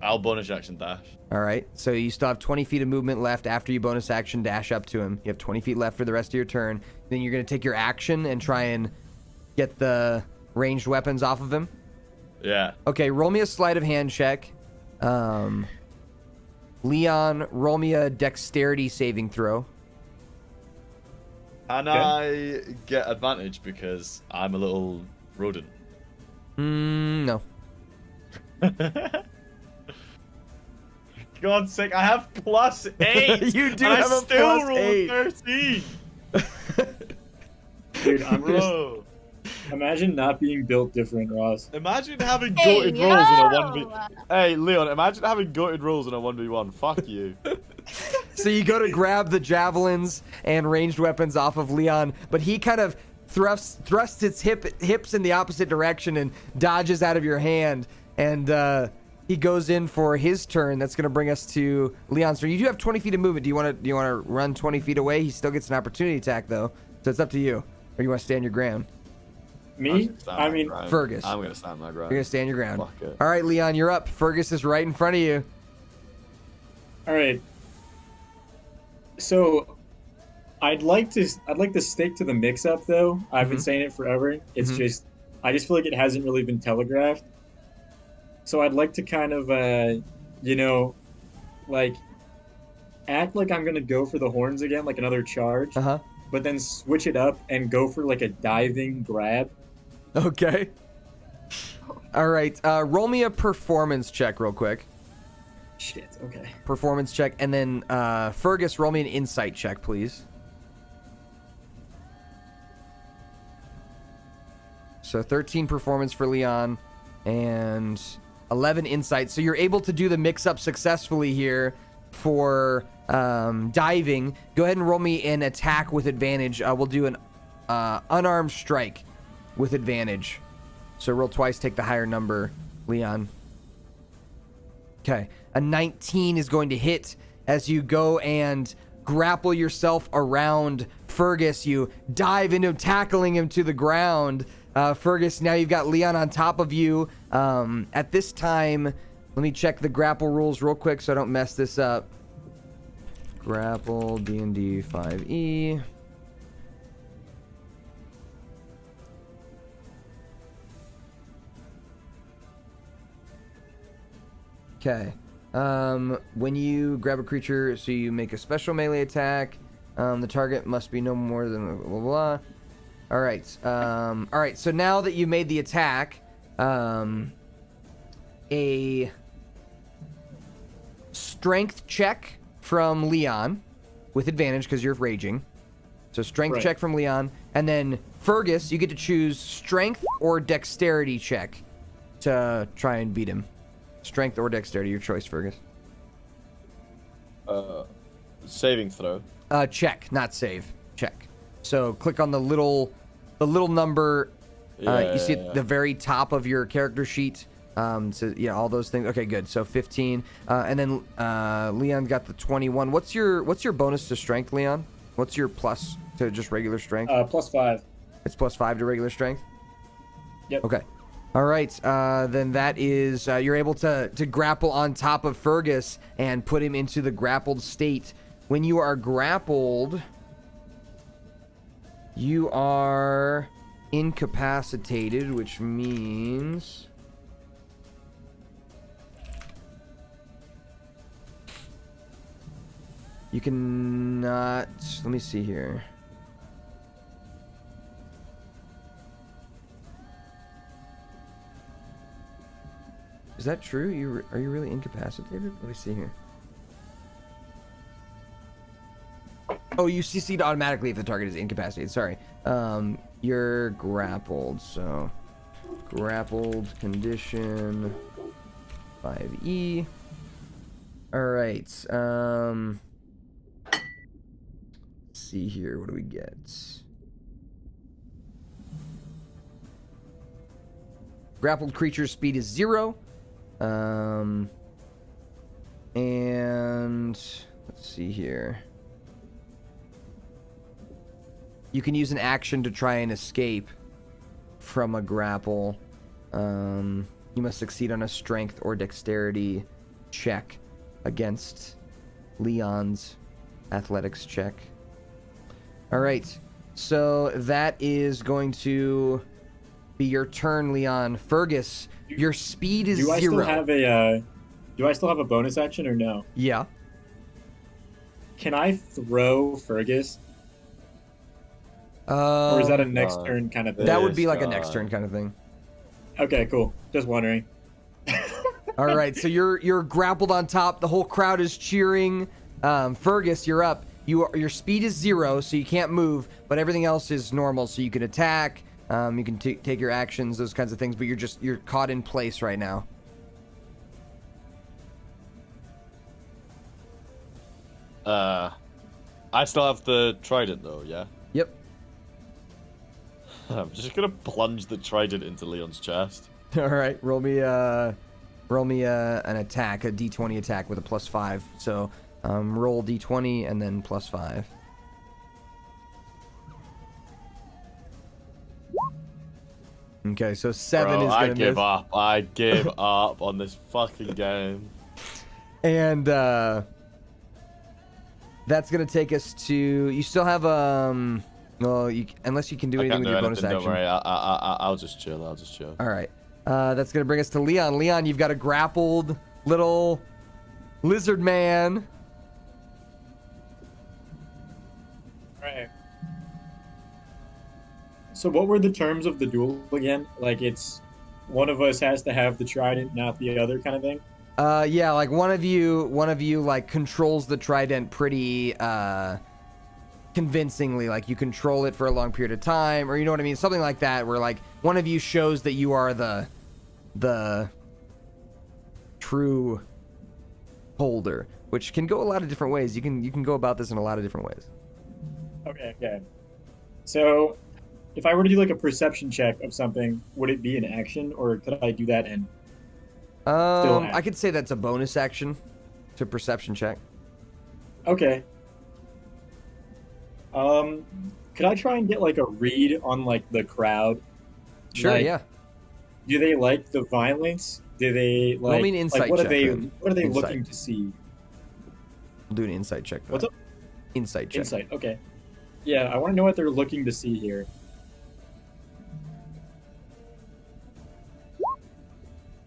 I'll bonus action dash. All right. So you still have 20 feet of movement left after you bonus action dash up to him. You have 20 feet left for the rest of your turn. Then you're going to take your action and try and get the ranged weapons off of him. Yeah. Okay, roll me a sleight of hand check. Leon, roll me a dexterity saving throw. And I get advantage because I'm a little rodent. No. God's sake, I have +8. You do and have I a still +8. rolled 13. Dude, I'm just Bro, imagine not being built different, Ross. imagine having Hey, goated rolls in a yo! 1v. Hey, Leon, imagine having goated rolls in a 1v1. Fuck you. So you go to grab the javelins and ranged weapons off of Leon, but he kind of thrusts its hips in the opposite direction and dodges out of your hand, and he goes in for his turn. That's going to bring us to Leon. So you do have 20 feet of movement. Do you want to run 20 feet away? He still gets an opportunity attack though, so it's up to you. Or you want to stand your ground? Me? I mean, Fergus. I'm gonna stand my ground. You're gonna stand your ground. Fuck it. All right, Leon, you're up. Fergus is right in front of you. all right. So, I'd like to stick to the mix-up though. I've been saying it forever. It's Mhm. just I just feel like it hasn't really been telegraphed. So I'd like to kind of like act like I'm gonna go for the horns again, like another charge, Uh-huh. but then switch it up and go for like a diving grab. Okay. All right. Roll me a performance check real quick. Shit. Okay. Performance check, and then Fergus, roll me an insight check, please. So 13 performance for Leon and 11 insight. So you're able to do the mix-up successfully here for diving. Go ahead and roll me an attack with advantage. We'll do an unarmed strike with advantage. So roll twice, take the higher number, Leon. Okay. A 19 is going to hit as you go and grapple yourself around Fergus. You dive into tackling him to the ground. Fergus, now you've got Leon on top of you. At this time, let me check the grapple rules real quick so I don't mess this up. Grapple D&D 5e. Okay. When you grab a creature, so you make a special melee attack, the target must be no more than blah, blah, blah. All right. All right. So now that you made the attack, a strength check from Leon with advantage because you're raging. So strength Right. check from Leon, and then Fergus, you get to choose strength or dexterity check to try and beat him. Strength or dexterity, your choice, Fergus. Saving throw. Check, not save. Check. So click on the little number. You see at the very top of your character sheet. So yeah, all those things. Okay, good. So 15, and then Leon got the 21. What's your bonus to strength, Leon? What's your plus to just regular strength? +5. It's +5 to regular strength. Yep. Okay. All right. Then that is you're able to grapple on top of Fergus and put him into the grappled state. When you are grappled, you are incapacitated, which means you cannot. Let me see here. Is that true? Are you really incapacitated? Let me see here. Oh, you CC'd automatically if the target is incapacitated. Sorry. You're grappled, so grappled condition 5E. All right. Let's see here. What do we get? Grappled creature's speed is 0. And let's see here. You can use an action to try and escape from a grapple. You must succeed on a strength or dexterity check against Leon's athletics check. All right. So that is going to be your turn, Leon. Fergus, your speed is 0. Do I still have a bonus action or no? Yeah. Can I throw Fergus? Or is that a next turn kind of thing? That would be like a next turn kind of thing. Okay, cool. Just wondering. All right, so you're grappled on top. The whole crowd is cheering. Fergus, you're up. Your speed is 0, so you can't move, but everything else is normal. So you can attack. You can take your actions, those kinds of things. But you're caught in place right now. I still have the trident though. Yeah. Yep. I'm just gonna plunge the trident into Leon's chest. All right, roll me an attack, a D20 attack with a +5. So roll D20 and then +5. Okay, so 7 is gonna miss. I give up on this fucking game. And that's gonna take us to. You still have well, unless you can do anything with your bonus action. Don't worry, I'll just chill. All right. That's going to bring us to Leon. Leon, you've got a grappled little lizard man. Right. So what were the terms of the duel again? Like it's one of us has to have the trident, not the other kind of thing? Yeah, like one of you like controls the trident pretty convincingly, like you control it for a long period of time, or you know what I mean, something like that, where like one of you shows that you are the true holder, which can go a lot of different ways. You can go about this in a lot of different ways. Okay. So if I were to do like a perception check of something, would it be an action, or could I do that in I could say that's a bonus action to perception check. Okay. Could I try and get like a read on like the crowd? Sure, like, yeah. Do they like the violence? Do they like? Roll me an insight what check, are they? then. What are they Insight. looking to see? We'll do an insight check. What's up? Insight check. Insight. Okay. Yeah, I want to know what they're looking to see here.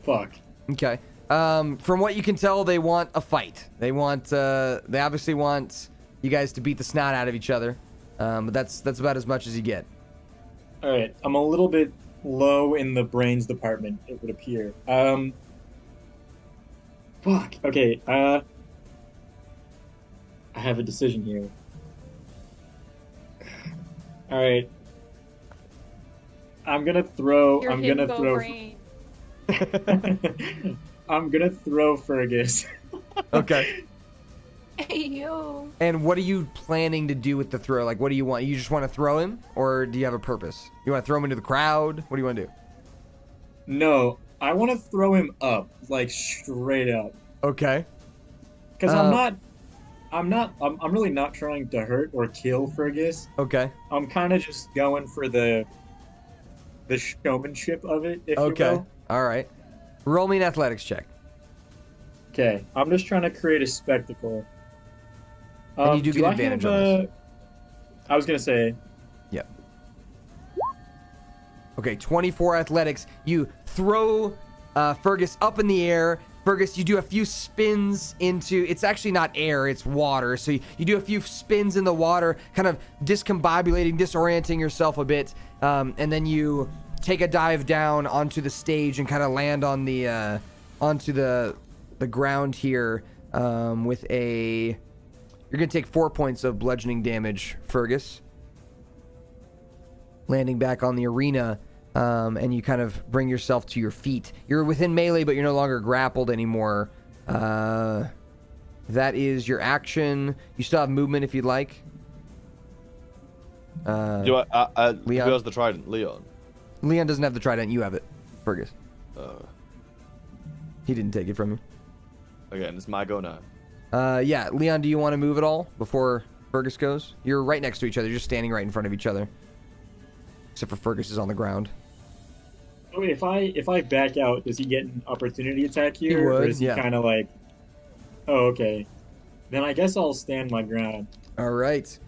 Fuck. Okay. From what you can tell, they want a fight. They obviously want you guys to beat the snot out of each other. But that's about as much as you get. All right, I'm a little bit low in the brains department, it would appear. Fuck. Okay. I have a decision here. All right. I'm gonna throw. Your I'm gonna himbo throw. brain. I'm gonna throw Fergus. Okay. Hey, yo. And what are you planning to do with the throw? Like, what do you want? You just want to throw him, or do you have a purpose? You want to throw him into the crowd? What do you want to do? No, I want to throw him up, like straight up. Okay. Because I'm really not trying to hurt or kill Fergus. Okay. I'm kind of just going for the showmanship of it, if you Okay. will. All right. Roll me an athletics check. Okay, I'm just trying to create a spectacle. And you do get I advantage have on this. I was gonna say, Yep. Okay, 24 athletics. You throw Fergus up in the air. Fergus, you do a few spins into... It's actually not air, it's water. So you do a few spins in the water, kind of discombobulating, disorienting yourself a bit. And then you take a dive down onto the stage and kind of land on the onto the ground here with a... You're going to take 4 points of bludgeoning damage, Fergus. Landing back on the arena, and you kind of bring yourself to your feet. You're within melee, but you're no longer grappled anymore. That is your action. You still have movement if you'd like. Leon? Who has the trident? Leon. Leon doesn't have the trident. You have it, Fergus. Oh. He didn't take it from you. Okay, and it's my go now. Yeah, Leon, do you want to move at all before Fergus goes? You're right next to each other, just standing right in front of each other. Except for Fergus is on the ground. Oh, if I back out, does he get an opportunity attack here? He would, or is he yeah. kind of like, oh, okay. Then I guess I'll stand my ground. All right.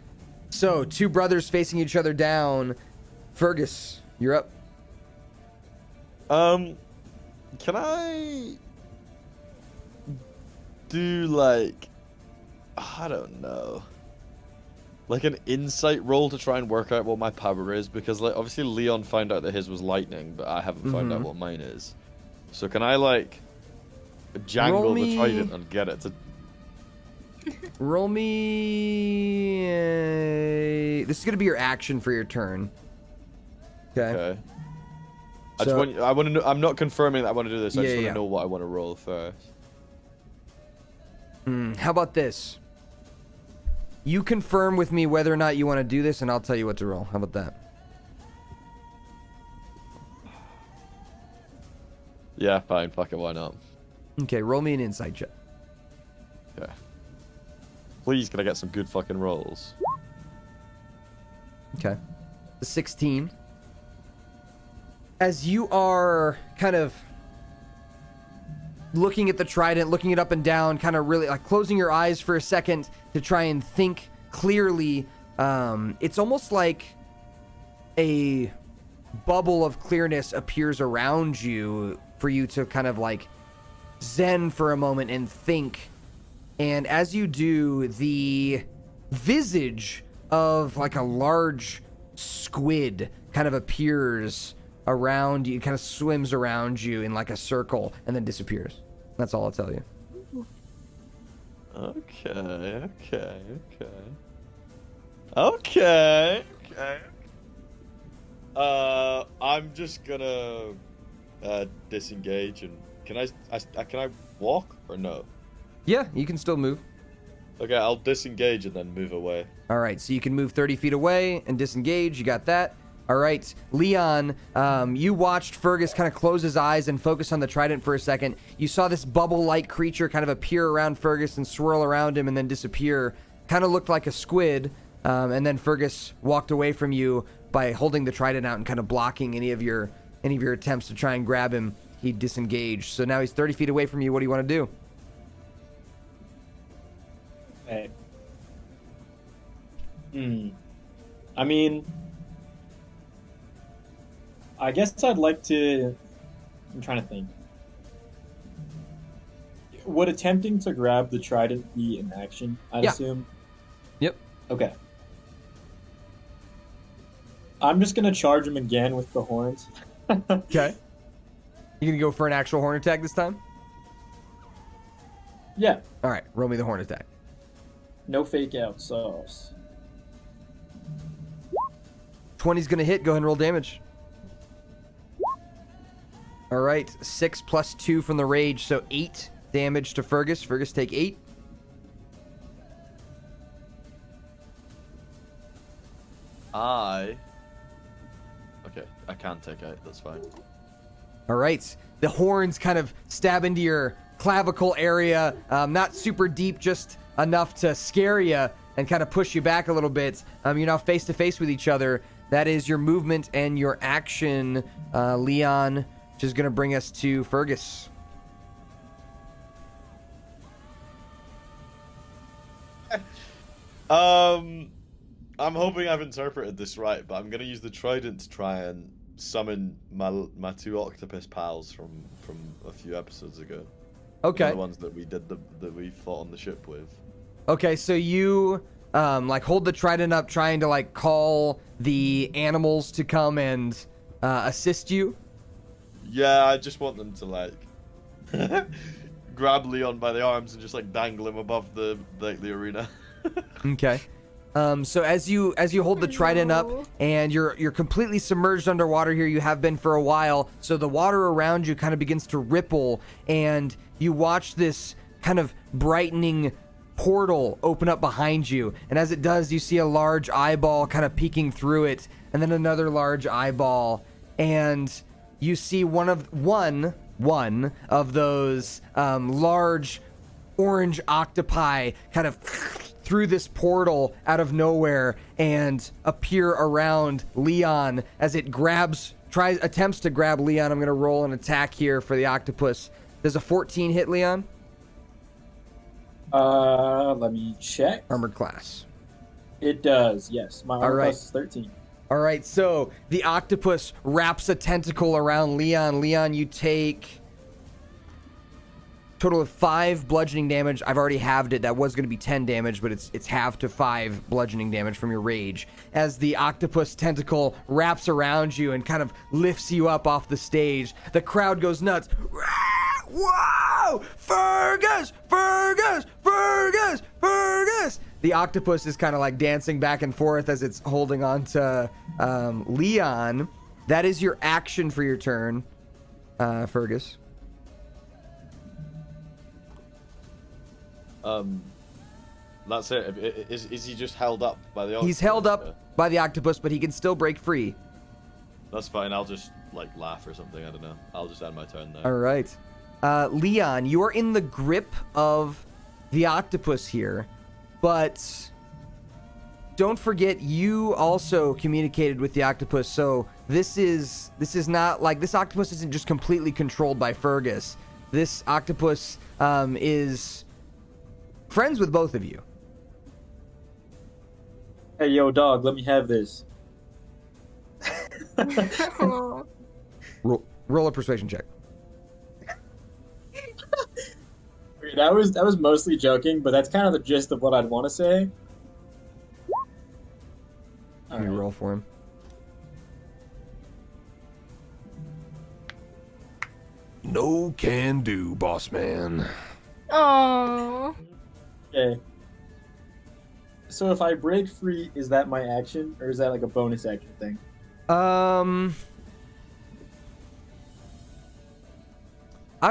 So, two brothers facing each other down. Fergus, you're up. Can I do like, I don't know, like an insight roll to try and work out what my power is? Because like obviously Leon found out that his was lightning, but I haven't found out what mine is. So can I like jangle the trident and get it to... Roll me... This is going to be your action for your turn. Okay. I just want. I want to know. I'm not confirming that I want to do this. I just want yeah. to know what I want to roll first. How about this? You confirm with me whether or not you want to do this, and I'll tell you what to roll. How about that? Yeah, fine. Fuck it. Why not? Okay, roll me an insight check. Okay. Please, can I get some good fucking rolls? Okay. The 16. As you are kind of looking at the trident, looking it up and down, kind of really like closing your eyes for a second to try and think clearly, it's almost like a bubble of clearness appears around you for you to kind of like zen for a moment and think. And as you do, the visage of like a large squid kind of appears around you, kind of swims around you in like a circle and then disappears. That's all I'll tell you. Okay. I'm just gonna disengage and can I walk or no? Yeah, you can still move. Okay, I'll disengage and then move away. All right, so you can move 30 feet away and disengage. You got that. All right, Leon, you watched Fergus kind of close his eyes and focus on the trident for a second. You saw this bubble-like creature kind of appear around Fergus and swirl around him and then disappear. Kind of looked like a squid. And then Fergus walked away from you by holding the trident out and kind of blocking any of your attempts to try and grab him. He disengaged. So now he's 30 feet away from you. What do you want to do? Okay. I mean, I guess I'd like to... I'm trying to think. Would attempting to grab the trident be an action, I'd assume? Yep. Okay. I'm just going to charge him again with the horns. Okay. You gonna go for an actual horn attack this time? Yeah. All right, roll me the horn attack. No fake out sauce. 20's gonna hit. Go ahead and roll damage. All right, 6 plus 2 from the rage, so 8 damage to Fergus. Fergus, take 8. Okay, I can take 8. That's fine. All right, the horns kind of stab into your clavicle area, not super deep, just enough to scare you and kind of push you back a little bit. You're now face to face with each other. That is your movement and your action, Leon, which is going to bring us to Fergus. I'm hoping I've interpreted this right, but I'm going to use the trident to try and summon my 2 octopus pals from a few episodes ago. Okay. The ones that we fought on the ship with. Okay, so you like hold the trident up, trying to like call the animals to come and assist you. Yeah, I just want them to like grab Leon by the arms and just like dangle him above the arena. Okay. So as you hold the trident up and you're completely submerged underwater here, you have been for a while, so the water around you kind of begins to ripple, and you watch this kind of brightening portal open up behind you, and as it does, you see a large eyeball kind of peeking through it, and then another large eyeball, and you see one of those large orange octopi kind of through this portal out of nowhere and appear around Leon as it attempts to grab Leon. I'm going to roll an attack here for the octopus. Does a 14 hit Leon? Let me check. Armored class. It does, yes. My armor class is 13. All right, so the octopus wraps a tentacle around Leon. Leon, you take total of 5 bludgeoning damage. I've already halved it. That was going to be 10 damage, but it's halved to 5 bludgeoning damage from your rage as the octopus tentacle wraps around you and kind of lifts you up off the stage. The crowd goes nuts. Whoa! Fergus! Fergus! Fergus! Fergus! The octopus is kind of like dancing back and forth as it's holding on to Leon. That is your action for your turn, Fergus. That's it. Is he just held up by the octopus? He's held up by the octopus, but he can still break free. That's fine. I'll just like laugh or something. I don't know. I'll just end my turn there. All right. Leon, you are in the grip of the octopus here, but don't forget you also communicated with the octopus, so this is not like this octopus isn't just completely controlled by Fergus. This octopus is friends with both of you. Hey, yo, dog, let me have this. Roll a persuasion check. Okay, that was mostly joking, but that's kind of the gist of what I'd want to say. Let me roll for him. No can do, boss man. Oh. Okay. So if I break free, is that my action, or is that like a bonus action thing? I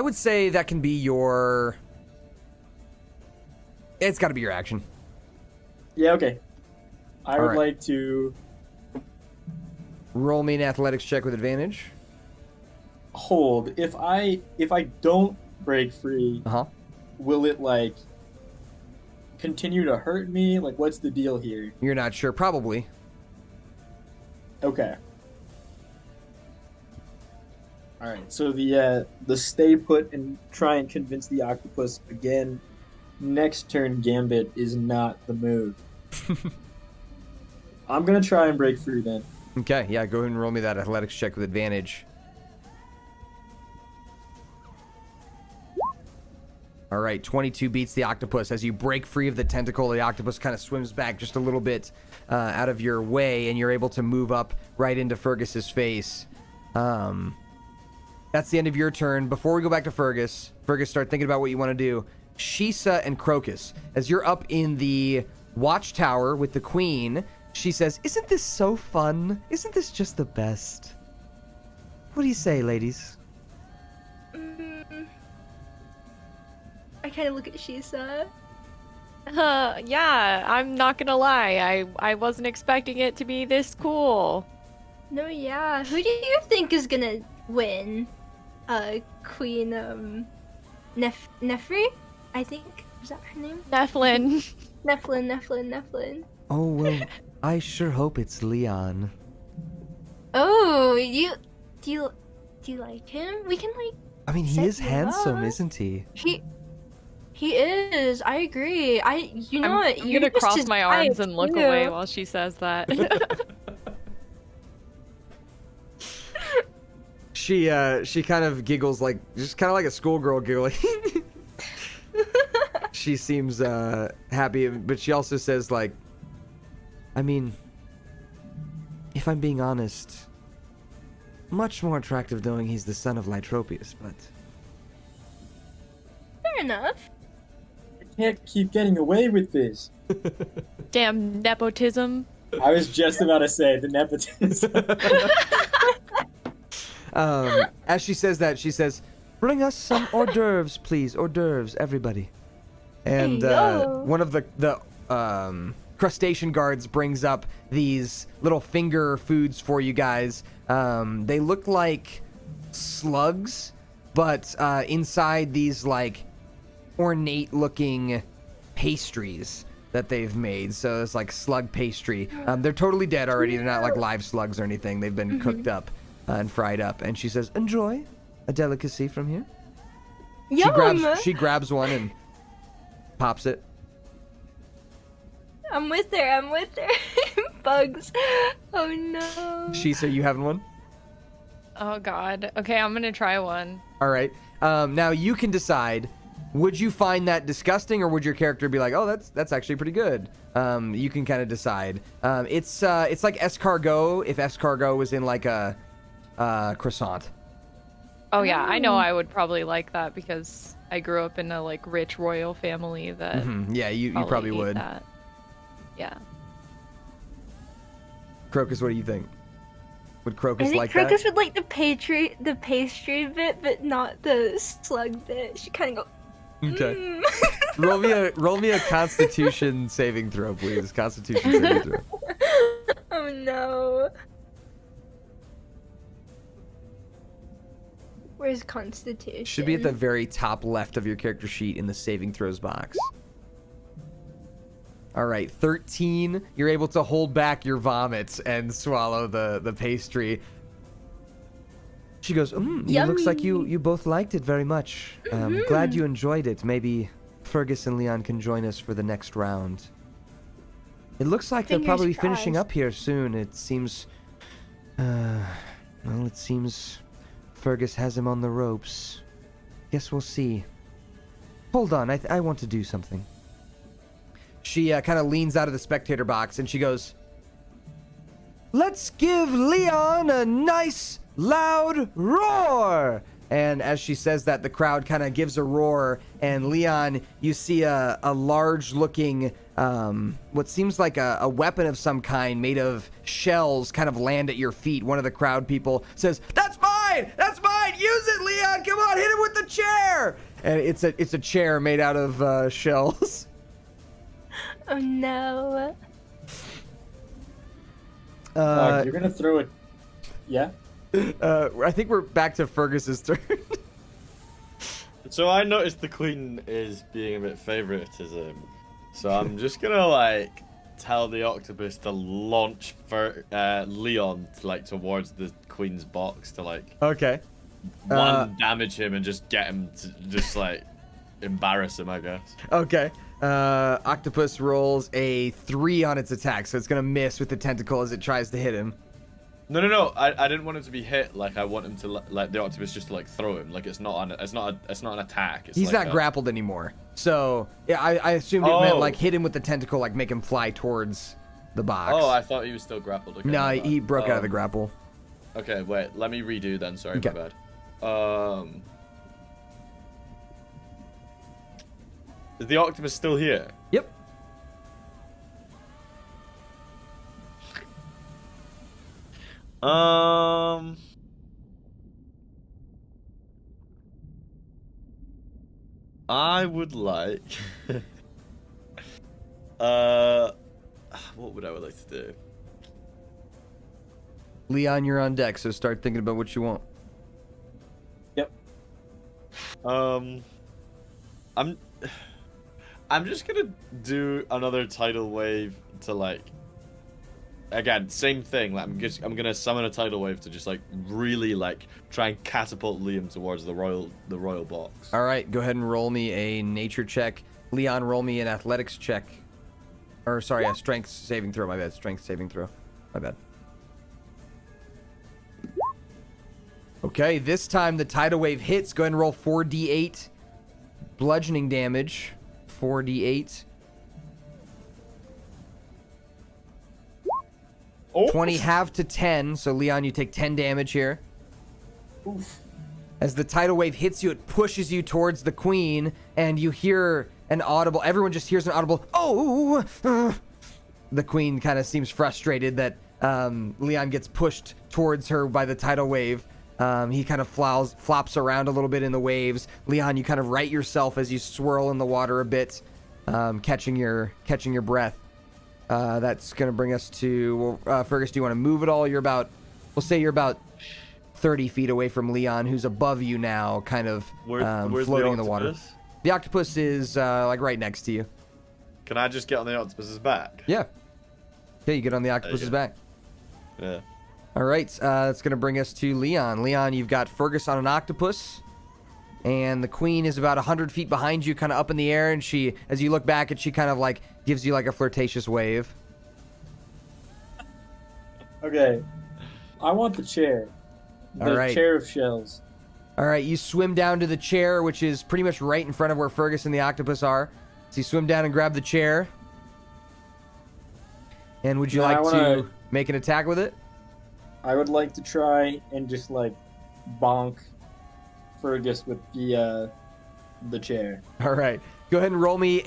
would say that can be your... It's got to be your action. Yeah, okay. I would right. like to Roll me an athletics check with advantage. hold. If I don't break free, will it like continue to hurt me? Like, what's the deal here? You're not sure. Probably. Okay. All right. So the stay put and try and convince the octopus again. Next turn, Gambit is not the move. I'm gonna try and break free then. Okay, yeah, go ahead and roll me that athletics check with advantage. All right, 22 beats the octopus. As you break free of the tentacle, the octopus kind of swims back just a little bit out of your way, and you're able to move up right into Fergus's face. That's the end of your turn. Before we go back to Fergus, start thinking about what you want to do. Shisa and Crocus, as you're up in the watchtower with the queen, she says, "Isn't this so fun? Isn't this just the best?" What do you say, ladies? I kind of look at Shisa. Yeah, I'm not gonna lie. I wasn't expecting it to be this cool. No, yeah. Who do you think is gonna win? Queen, Nefri? I think. Is that her name? Nephlin. Nephlin. Oh, well, I sure hope it's Leon. Oh, do you like him? We can like. I mean, he set is you handsome, up. isn't he? He is. I agree. You know what? I'm You're gonna just cross his my arms type, and look too. away while she says that. She kind of giggles just kind of like a schoolgirl giggling. She seems happy, but she also says I mean, if I'm being honest, much more attractive knowing he's the son of Lytropius, but enough. I can't keep getting away with this. Damn nepotism. I was just about to say the nepotism. As she says that, she says, "Bring us some hors d'oeuvres, please. Hors d'oeuvres, everybody." And Yo. one of the crustacean guards brings up these little finger foods for you guys. They look like slugs, but inside these like ornate looking pastries that they've made. So it's like slug pastry. They're totally dead already. They're not like live slugs or anything. They've been cooked up and fried up. And she says, "Enjoy a delicacy from here." Yum! She grabs one and pops it. I'm with her. Bugs. Oh no. She's, are you having one? Oh god. Okay, I'm gonna try one. All right. Now you can decide. Would you find that disgusting, or would your character be like, "Oh, that's actually pretty good"? You can kind of decide. It's like escargot if escargot was in like a croissant. Oh yeah, I know I would probably like that because I grew up in a like rich royal family that Yeah, you probably ate would. that. Yeah. Crocus, what do you think? Would Crocus I think like Crocus that? would like the pastry bit, but not the slug bit. She kind of go. Okay. Mm. roll me a Constitution saving throw, please. Constitution saving throw. Oh no. Where's Constitution? Should be at the very top left of your character sheet in the saving throws box. All right, 13. You're able to hold back your vomits and swallow the pastry. She goes, "It looks like you both liked it very much. Glad you enjoyed it. Maybe Fergus and Leon can join us for the next round. It looks like they'll Fingers probably be finishing crossed. up here soon. It seems, it seems Fergus has him on the ropes. Guess we'll see. Hold on, I want to do something." She kind of leans out of the spectator box and she goes, "Let's give Leon a nice loud roar!" And as she says that, the crowd kind of gives a roar, and Leon, you see a large looking, what seems like a weapon of some kind made of shells kind of land at your feet. One of the crowd people says, "That's mine! That's mine! Use it, Leon! Come on, hit him with the chair!" And it's a chair made out of shells. Oh no. You're gonna throw it. Yeah. I think we're back to Fergus's turn. So I noticed the queen is being a bit favoritism. So I'm just gonna like tell the octopus to launch for Leon to, like towards the queen's box to like Okay. damage him and just get him to just like embarrass him, I guess. Okay. Octopus rolls a 3 on its attack, so it's gonna miss with the tentacle as it tries to hit him. No. I didn't want him to be hit. Like I want him to like the octopus just to like throw him. Like it's not an attack. It's He's like not grappled anymore. So yeah, I assumed it meant Oh. like hit him with the tentacle, like make him fly towards the box. Oh, I thought he was still grappled. Okay, no, my bad. he broke out of the grapple. Okay, wait. Let me redo then. Sorry, Okay. my bad. Is the octopus still here? Yep. I would like. What would I like to do? Leon, you're on deck, so start thinking about what you want. Yep. I'm just gonna do another tidal wave to like. Again, same thing. Like I'm gonna summon a tidal wave to just like really like try and catapult Liam towards the royal box. All right, go ahead and roll me a nature check. Leon, roll me an athletics check. Or sorry, a strength saving throw. My bad. Strength saving throw. My bad. Okay, this time the tidal wave hits. Go ahead and roll 4d8 bludgeoning damage. 4d8. Oh. 20 half to 10. So Leon, you take 10 damage here. Oof. As the tidal wave hits you, it pushes you towards the queen, and you hear an audible. Everyone just hears an audible. Oh! The queen kind of seems frustrated that Leon gets pushed towards her by the tidal wave. He kind of flops around a little bit in the waves. Leon, you kind of right yourself as you swirl in the water a bit, catching your breath. That's gonna bring us to Fergus. Do you want to move at all? We'll say you're about 30 feet away from Leon, who's above you now, kind of Where's floating in the the water. octopus? The octopus is like right next to you. Can I just get on the octopus's back? Yeah. Okay, you get on the octopus's back. Yeah. All right, that's going to bring us to Leon. Leon, you've got Fergus on an octopus, and the queen is about 100 feet behind you, kind of up in the air, and she, as you look back, and she kind of like gives you like a flirtatious wave. Okay. I want the chair. The All right. chair of shells. All right, you swim down to the chair, which is pretty much right in front of where Fergus and the octopus are. So you swim down and grab the chair. And would you No, like I to make an attack with it? I would like to try and just like bonk Fergus with the chair. All right, go ahead and roll me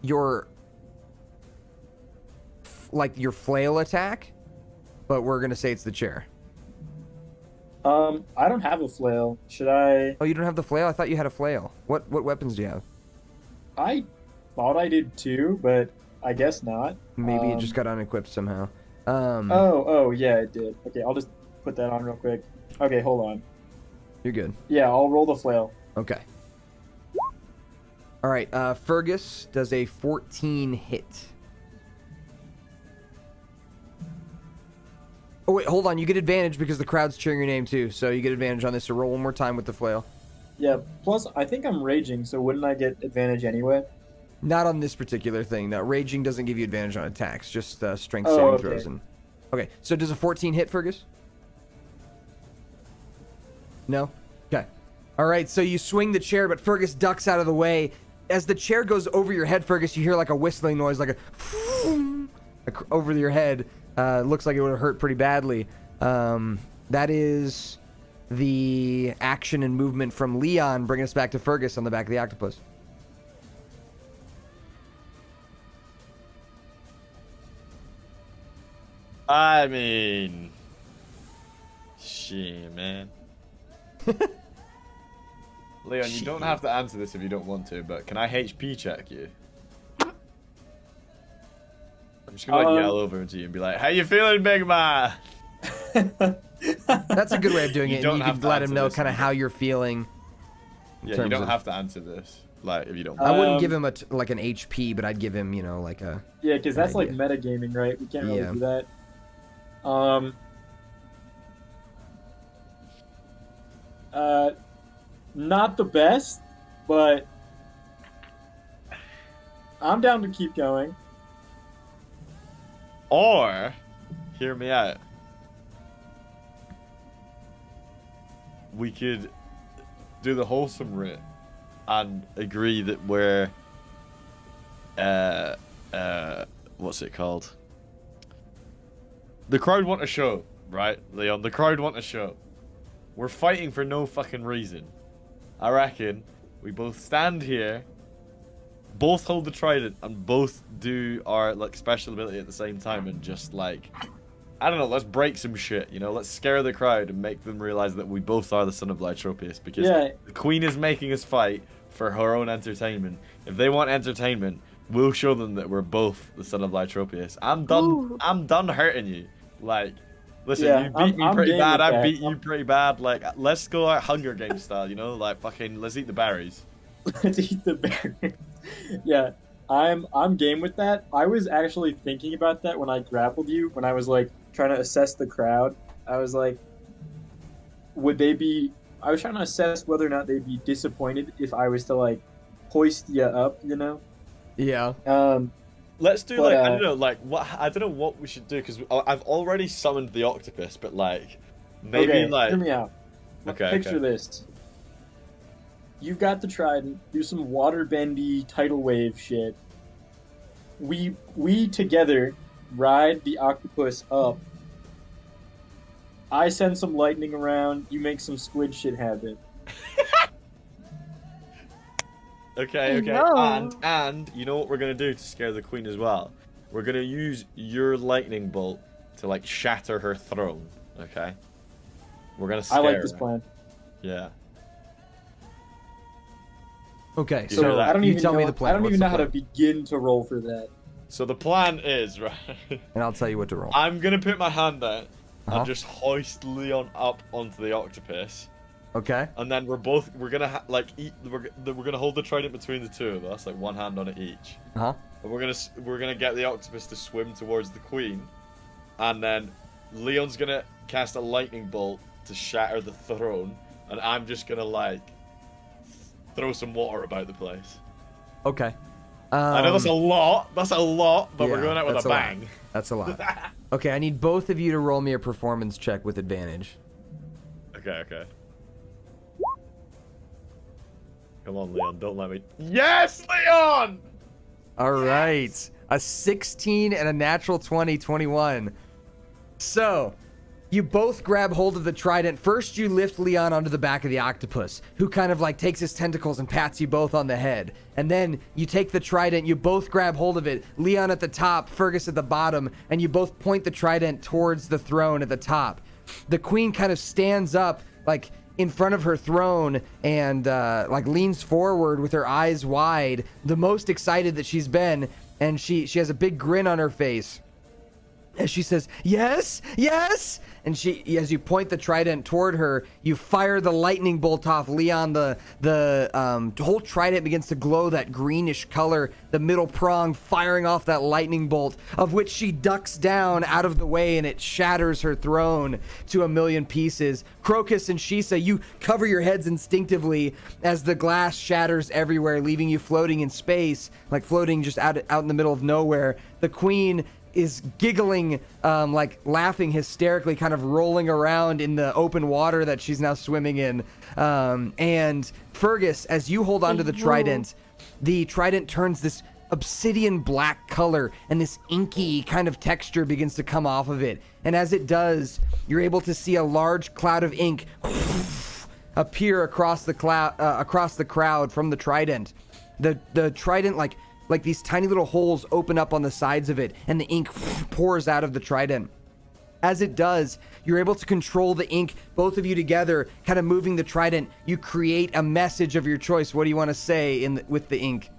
your your flail attack, but we're gonna say it's the chair. I don't have a flail. Should I? Oh, you don't have the flail? I thought you had a flail. What weapons do you have? I thought I did too, but I guess not. Maybe it just got unequipped somehow. Oh, yeah, it did. Okay, I'll just put that on real quick. Okay, hold on. You're good. Yeah, I'll roll the flail. Okay. All right, Fergus does a 14 hit. Oh, wait, hold on. You get advantage because the crowd's cheering your name, too. So you get advantage on this. So roll one more time with the flail. Yeah, plus I think I'm raging, so wouldn't I get advantage anyway? Not on this particular thing. No, raging doesn't give you advantage on attacks. Just strength Oh, saving okay. throws. Okay, so does a 14 hit, Fergus? No? Okay. All right, so you swing the chair, but Fergus ducks out of the way. As the chair goes over your head, Fergus, you hear like a whistling noise, like over your head. Looks like it would have hurt pretty badly. That is the action and movement from Leon, bringing us back to Fergus on the back of the octopus. I mean, shit, man. Leon, you don't have to answer this if you don't want to, but can I HP check you? I'm just gonna yell over to you and be like, "How you feeling, big man?" That's a good way of doing it. And you can let him know kind of how you're feeling. Yeah, you don't have to answer this. Like, if you don't. I wouldn't give him like an HP, but I'd give him, like a. Yeah, because that's like idea. metagaming, right? We can't really Yeah. do that. Not the best, but I'm down to keep going. Or, hear me out. We could do the wholesome route and agree that we're, what's it called? The crowd want a show, right, Leon? The crowd want a show. We're fighting for no fucking reason. I reckon we both stand here, both hold the trident, and both do our special ability at the same time, and just I don't know, let's break some shit, let's scare the crowd and make them realize that we both are the son of Lytropius, because the queen is making us fight for her own entertainment. If they want entertainment, we'll show them that we're both the son of Lytropius. I'm done hurting you. Listen, you beat me pretty bad, I beat you pretty bad. Let's go out Hunger Games style, fucking, let's eat the berries. Let's eat the berries. Yeah, I'm game with that. I was actually thinking about that when I grappled you, when I was trying to assess the crowd. I was like, would they be? I was trying to assess whether or not they'd be disappointed if I was to hoist you up, Yeah. Let's do I don't know, I don't know what we should do, because I've already summoned the octopus, but maybe hear me out. Okay. Picture this. You've got the trident, do some water-bendy tidal wave shit. We together ride the octopus up. I send some lightning around. You make some squid shit happen. Okay. No. And you know what we're gonna do to scare the queen as well? We're gonna use your lightning bolt to like shatter her throne. Okay. We're gonna scare I like this her. plan. Yeah. Okay, You so hear that? I don't you even tell know, me the plan. I don't What's even the know how to plan? begin to roll for that. So the plan is, right, And I'll tell you what to roll. I'm gonna put my hand out Uh-huh. and just hoist Leon up onto the octopus, Okay. and then we're gonna we're gonna hold the trident between the two of us, like one hand on it each. Uh-huh. And we're gonna get the octopus to swim towards the queen, and then Leon's gonna cast a lightning bolt to shatter the throne, and I'm just gonna like throw some water about the place. Okay. I know that's a lot. That's a lot, but we're yeah, going out with that's a a lot. bang. That's a lot. Okay, I need both of you to roll me a performance check with advantage. Okay. Come on, Leon. Don't let me. Yes, Leon! All right. A 16 and a natural 20, 21. So, you both grab hold of the trident. First, you lift Leon onto the back of the octopus, who kind of like takes his tentacles and pats you both on the head. And then you take the trident, you both grab hold of it, Leon at the top, Fergus at the bottom, and you both point the trident towards the throne at the top. The queen kind of stands up, like in front of her throne, and like leans forward with her eyes wide, the most excited that she's been, and she has a big grin on her face. As she says, yes, yes! And she, as you point the trident toward her, you fire the lightning bolt off Leon. The whole trident begins to glow that greenish color, the middle prong firing off that lightning bolt, of which she ducks down out of the way, and it shatters her throne to a million pieces. Crocus and Shisa, you cover your heads instinctively as the glass shatters everywhere, leaving you floating in space, like floating just out in the middle of nowhere. The queen is giggling, like laughing hysterically, kind of rolling around in the open water that she's now swimming in. And Fergus, as you hold onto the trident turns this obsidian black color, and this inky kind of texture begins to come off of it. And as it does, you're able to see a large cloud of ink appear across the crowd from the trident. The trident, like these tiny little holes open up on the sides of it, and the ink pours out of the trident. As it does, you're able to control the ink, both of you together, kind of moving the trident. You create a message of your choice. What do you want to say with the ink?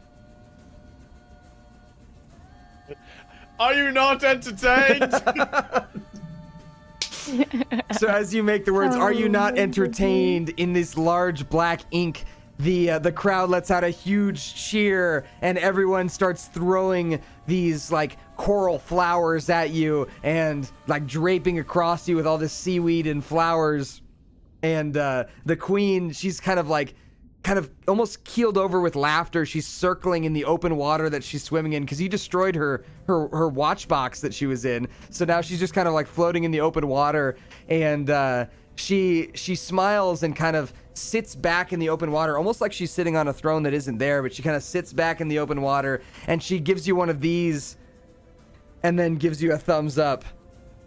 Are you not entertained? So as you make the words, "Are you not entertained?" in this large black ink, the crowd lets out a huge cheer, and everyone starts throwing these like coral flowers at you, and like draping across you with all this seaweed and flowers. And the queen, she's kind of almost keeled over with laughter. She's circling in the open water that she's swimming in, because you destroyed her watch box that she was in. So now she's just kind of like floating in the open water, and she smiles and kind of sits back in the open water, almost like she's sitting on a throne that isn't there, but she kind of sits back in the open water, and she gives you one of these, and then gives you a thumbs up,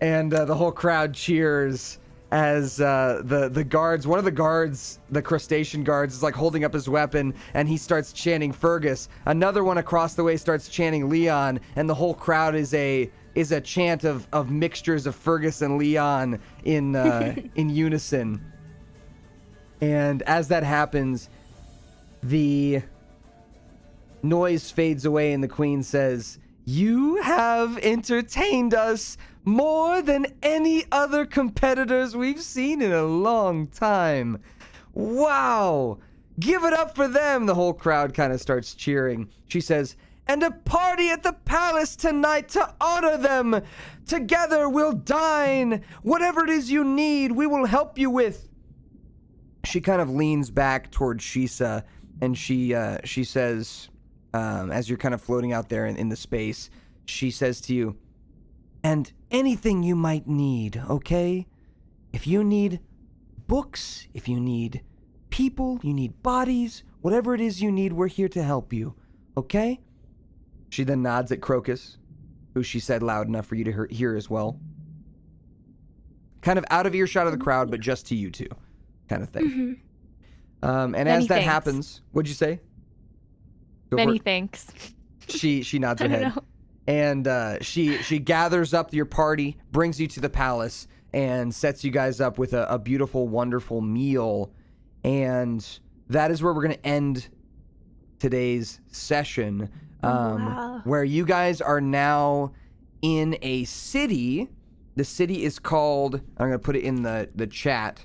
and the whole crowd cheers as the guards, one of the guards, the crustacean guards, is like holding up his weapon, and he starts chanting Fergus. Another one across the way starts chanting Leon, and the whole crowd is a chant of mixtures of Fergus and Leon in in unison. And as that happens, the noise fades away, and the queen says, "You have entertained us more than any other competitors we've seen in a long time. Wow! Give it up for them!" The whole crowd kind of starts cheering. She says, "And a party at the palace tonight to honor them. Together we'll dine. Whatever it is you need, we will help you with." She kind of leans back towards Shisa, and she says, as you're kind of floating out there in the space, she says to you, "And anything you might need, okay? If you need books, if you need people, you need bodies, whatever it is you need, we're here to help you, okay?" She then nods at Crocus, who she said loud enough for you to hear as well. kind of out of earshot of the crowd, but just to you two, kind of thing. Mhm. And Many as that thanks. happens, what'd you say? Go for Many it. thanks. She nods I her don't head. know. And she gathers up your party, brings you to the palace, and sets you guys up with a beautiful, wonderful meal. And that is where we're going to end today's session, Wow. where you guys are now in a city. The city is called, I'm going to put it in the chat.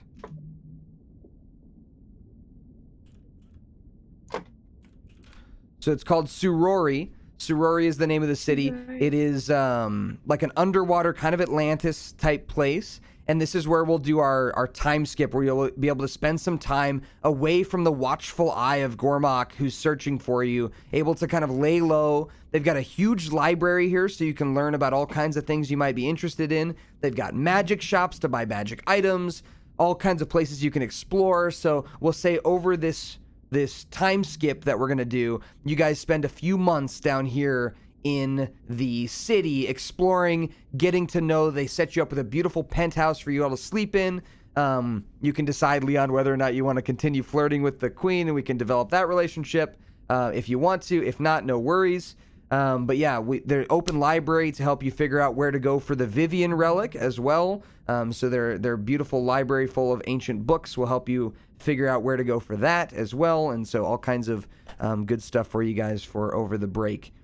So it's called Tsurorei. Tsurorei is the name of the city. Tsurorei. It is like an underwater kind of Atlantis type place. And this is where we'll do our time skip, where you'll be able to spend some time away from the watchful eye of Gormok, who's searching for you, able to kind of lay low. They've got a huge library here, so you can learn about all kinds of things you might be interested in. They've got magic shops to buy magic items, all kinds of places you can explore. So we'll say over this time skip that we're going to do, you guys spend a few months down here in the city exploring, getting to know. They set you up with a beautiful penthouse for you all to sleep in. You can decide, Leon, whether or not you want to continue flirting with the queen, and we can develop that relationship if you want to. If not, no worries. But yeah, they're open library to help you figure out where to go for the Vivian relic as well. So their beautiful library full of ancient books will help you figure out where to go for that as well. And so all kinds of good stuff for you guys for over the break.